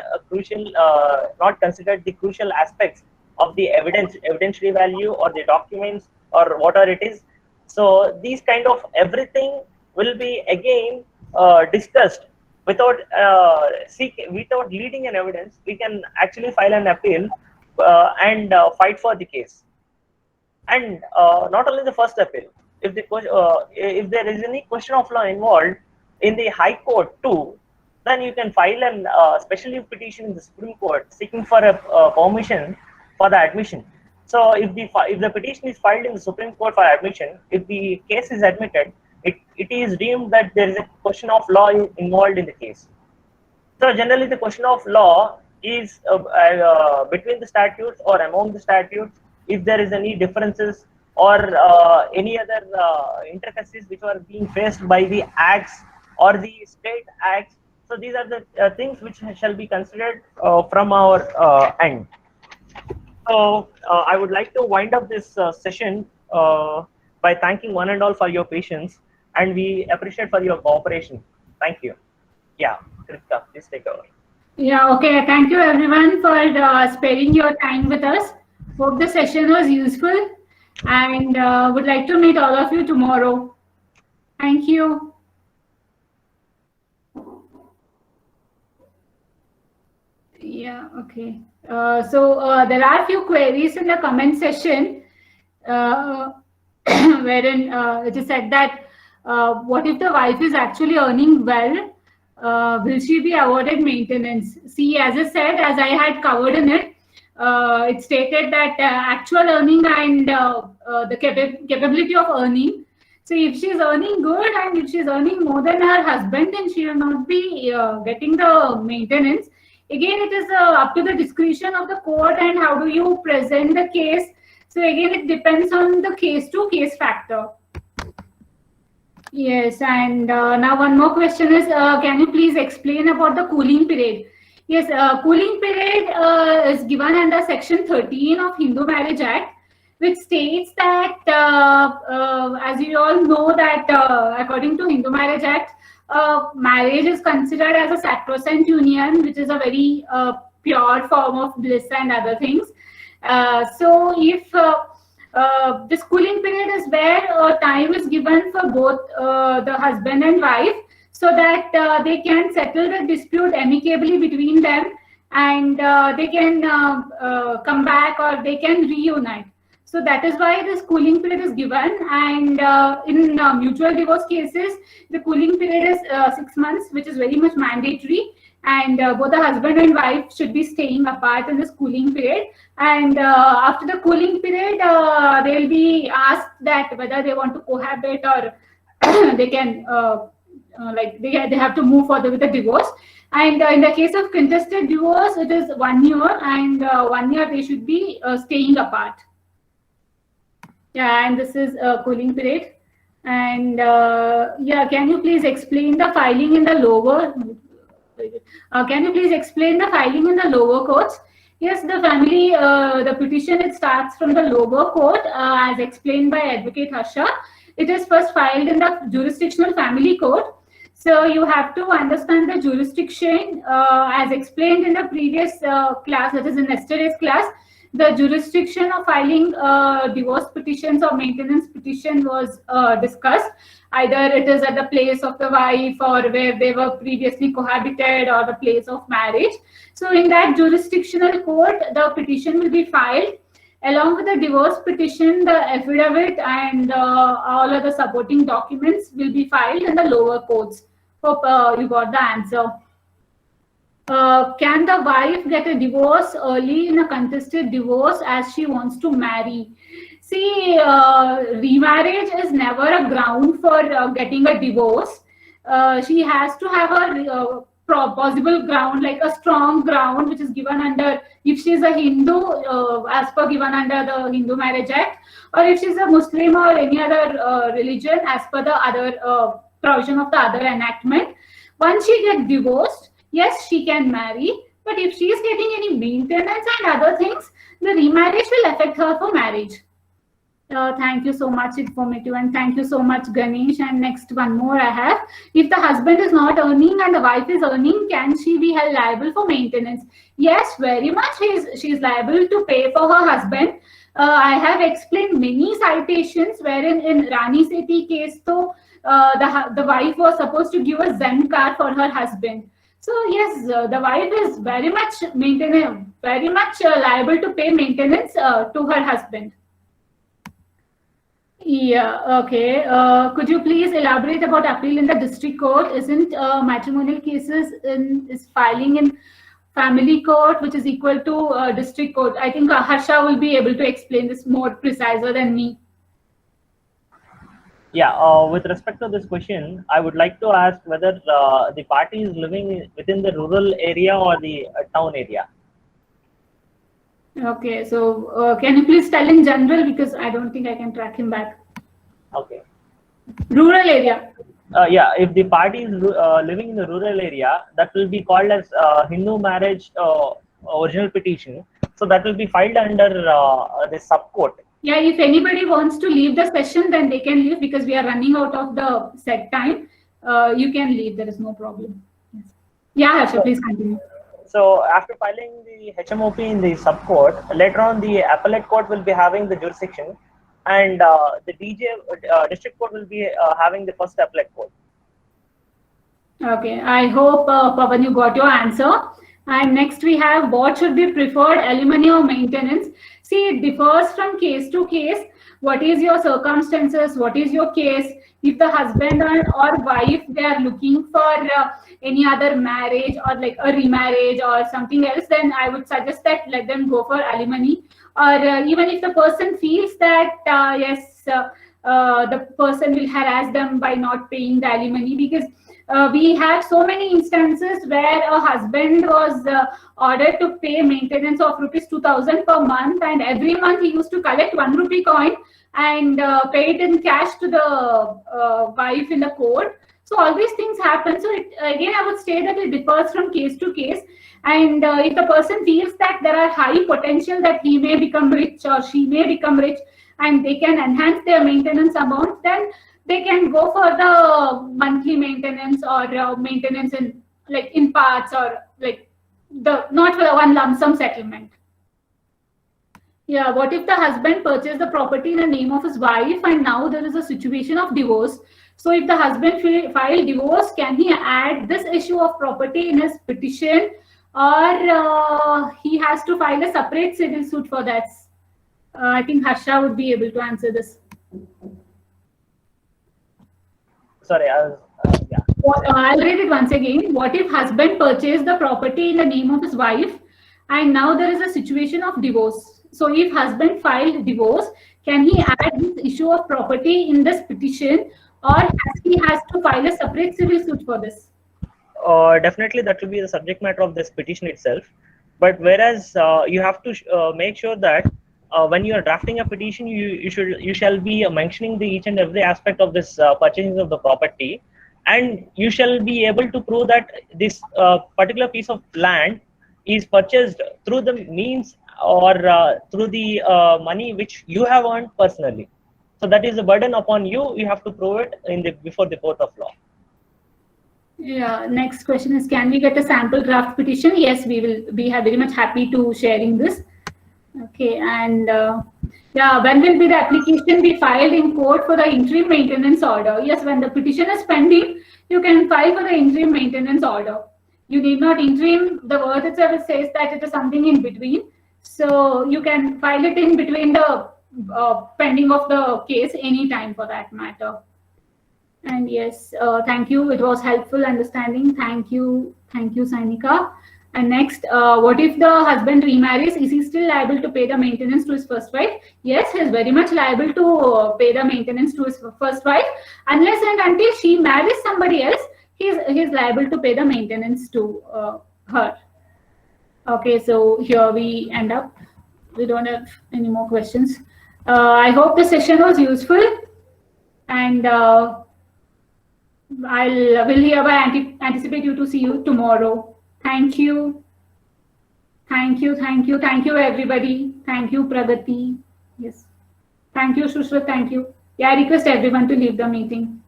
considered the crucial aspects of the evidentiary value or the documents or whatever it is. So these kind of everything will be again discussed without without leading an evidence. We can actually file an appeal and fight for the case. And not only the first appeal, if there is any question of law involved in the high court too, then you can file an special leave petition in the Supreme Court seeking for a permission for the admission. So if the petition is filed in the Supreme Court for admission, if the case is admitted, it is deemed that there is a question of law involved in the case. So generally the question of law is between the statutes or among the statutes, if there is any differences or any other intricacies which are being faced by the acts or the state acts. So these are the things which shall be considered from our end. So I would like to wind up this session by thanking one and all for your patience, and we appreciate for your cooperation. Thank you. Yeah, Kritika, please take over. Yeah, okay. Thank you everyone for sparing your time with us. Hope the session was useful, and would like to meet all of you tomorrow. Thank you. Yeah, okay. So there are a few queries in the comment section wherein it is said that what if the wife is actually earning well? Will she be awarded maintenance? See, as I said, as I had covered in it, it stated that actual earning and the capability of earning. So if she's earning good and if she's earning more than her husband, then she will not be getting the maintenance. Again, it is up to the discretion of the court and how do you present the case. So again, it depends on the case to case factor. Yes, and now one more question is, can you please explain about the cooling period? Yes, cooling period is given under Section 13 of Hindu Marriage Act, which states that, as you all know, that according to Hindu Marriage Act, marriage is considered as a sacrosanct union, which is a very pure form of bliss and other things. So if this cooling period is where time is given for both the husband and wife, so that they can settle the dispute amicably between them, and they can come back or they can reunite. So that is why this cooling period is given. And in mutual divorce cases, the cooling period is 6 months, which is very much mandatory. And both the husband and wife should be staying apart in this cooling period. And after the cooling period, they'll be asked that whether they want to cohabit or they can they have to move further with the divorce. And in the case of contested divorce, it is 1 year, and 1 year they should be staying apart. Yeah, and this is a cooling period. And yeah, can you please explain the filing in the lower? Can you please explain the filing in the lower courts? Yes, the petition, it starts from the lower court, as explained by Advocate Harsha. It is first filed in the jurisdictional family court. So you have to understand the jurisdiction, as explained in the previous class, that is in yesterday's class. The jurisdiction of filing divorce petitions or maintenance petition was discussed. Either it is at the place of the wife, or where they were previously cohabited, or the place of marriage. So in that jurisdictional court, the petition will be filed. Along with the divorce petition, the affidavit and all other supporting documents will be filed in the lower courts. Hope you got the answer. Can the wife get a divorce early in a contested divorce as she wants to marry? See, remarriage is never a ground for getting a divorce. She has to have a possible ground, like a strong ground, which is given under, if she is a Hindu, as per given under the Hindu Marriage Act, or if she is a Muslim or any other religion, as per the other provision of the other enactment. Once she gets divorced, yes, she can marry, but if she is getting any maintenance and other things, the remarriage will affect her for marriage. Thank you so much, informative, and thank you so much, Ganesh. And next one more I have. If the husband is not earning and the wife is earning, can she be held liable for maintenance? Yes, very much. She is liable to pay for her husband. I have explained many citations wherein in Rani Sethi case, though, the wife was supposed to give a Zen car for her husband. So yes, the wife is very much liable to pay maintenance to her husband. Yeah, okay. Could you please elaborate about appeal in the district court? Isn't matrimonial cases is filing in family court, which is equal to district court? I think Harsha will be able to explain this more preciser than me. Yeah, with respect to this question, I would like to ask whether the party is living within the rural area or the town area. Okay, so can you please tell in general, because I don't think I can track him back. Okay. Rural area. Yeah, if the party is living in the rural area, that will be called as Hindu marriage original petition. So that will be filed under the subcourt. Yeah, if anybody wants to leave the session, then they can leave, because we are running out of the set time. You can leave, there is no problem. Yes. Yeah, Harsha, please continue. So after filing the HMOP in the subcourt, later on the appellate court will be having the jurisdiction, and the district court will be having the first appellate court. Okay, I hope Pavan, you got your answer. And next we have, what should be preferred, alimony or maintenance? See, it differs from case to case. What is your circumstances? What is your case? If the husband or wife, they are looking for any other marriage or like a remarriage or something else, then I would suggest that let them go for alimony. Or even if the person feels that yes, the person will harass them by not paying the alimony, because we have so many instances where a husband was ordered to pay maintenance of ₹2,000 per month, and every month he used to collect ₹1 coin and pay it in cash to the wife in the court. So all these things happen. So again, I would say that it differs from case to case. And if the person feels that there are high potential that he may become rich or she may become rich, and they can enhance their maintenance amount, then they can go for the monthly maintenance or maintenance in parts, or like not for one lump sum settlement. Yeah, what if the husband purchased the property in the name of his wife and now there is a situation of divorce? So if the husband filed divorce, can he add this issue of property in his petition, or he has to file a separate civil suit for that? I think Harsha would be able to answer this. Sorry, yeah. I'll read it once again. What if husband purchased the property in the name of his wife and now there is a situation of divorce? So if husband filed divorce, can he add this issue of property in this petition, or he has to file a separate civil suit for this? Definitely that will be the subject matter of this petition itself. But whereas you have to make sure that when you are drafting a petition, you shall be mentioning the each and every aspect of this purchasing of the property, and you shall be able to prove that this particular piece of land is purchased through the means or through the money which you have earned personally. So that is a burden upon you. You have to prove it in the before the court of law. Yeah. Next question is, can we get a sample draft petition? Yes, we will be very much happy to sharing this. Okay, and yeah, when will be the application be filed in court for the interim maintenance order? Yes, when the petition is pending, you can file for the interim maintenance order. You need not interim, the word itself says that it is something in between. So you can file it in between the pending of the case anytime for that matter. And yes, thank you. It was helpful understanding. Thank you, Sainika. And next, what if the husband remarries? Is he still liable to pay the maintenance to his first wife? Yes, he is very much liable to pay the maintenance to his first wife, unless and until she marries somebody else. He's liable to pay the maintenance to her. Okay, so here we end up. We don't have any more questions. I hope the session was useful, and will hereby anticipate you to see you tomorrow. Thank you. Thank you, everybody. Thank you, Pragati. Yes. Thank you, Shushrat. Thank you. Yeah, I request everyone to leave the meeting.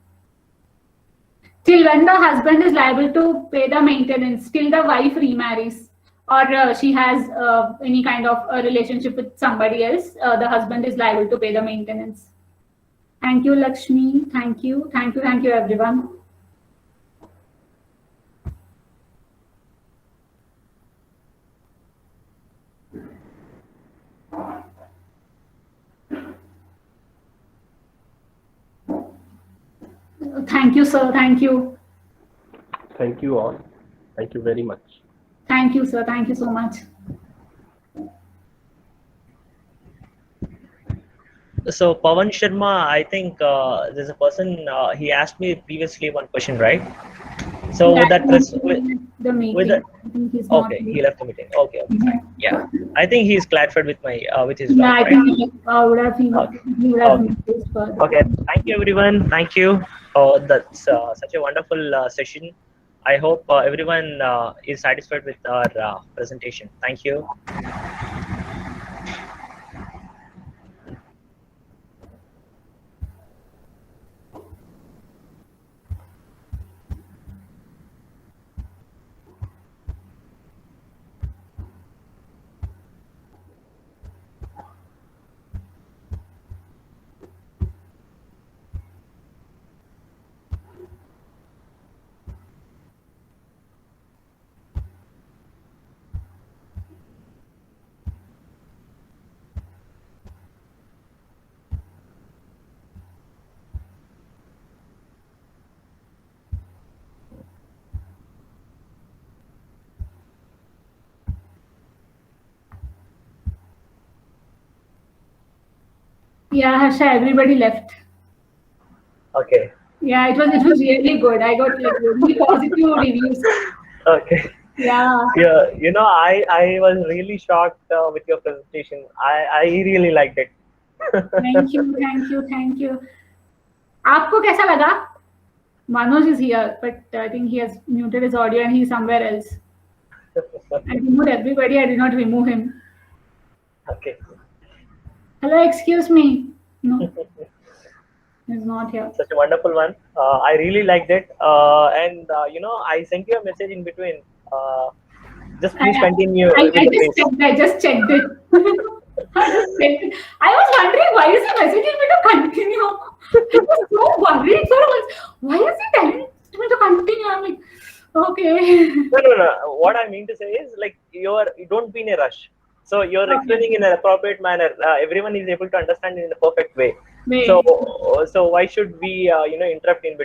Till when the husband is liable to pay the maintenance, till the wife remarries, or she has any kind of a relationship with somebody else, the husband is liable to pay the maintenance. Thank you, Lakshmi. Thank you, everyone. Thank you, sir. Thank you. Thank you all. Thank you very much. Thank you, sir. Thank you so much. So Pawan Sharma, I think there's a person, he asked me previously one question, right? So with that, the meeting. With the, I think he's okay, not he left the meeting. Okay, yeah. I think he's clarified with my with his yeah, job, I think he would have Okay. Okay, thank you everyone. Thank you. Oh, that's such a wonderful session. I hope everyone is satisfied with our presentation. Thank you. Yeah, Harsha, everybody left. Okay. Yeah, it was really good. I got like really positive reviews. Okay. Yeah. Yeah, you know, I was really shocked with your presentation. I really liked it. Thank you. आपको कैसा लगा? Manoj is here, but I think he has muted his audio and he's somewhere else. I removed everybody. I did not remove him. Okay. Hello, excuse me. No, he's not here. Such a wonderful one. I really liked it. And you know, I sent you a message in between. Just please continue. I just checked it. I was wondering why is he messaging me to continue. I was so worried. Why is he telling me to continue? I'm like, okay. No. What I mean to say is, like, you don't be in a rush. So you're explaining in an appropriate manner. Everyone is able to understand in a perfect way. So why should we, interrupt in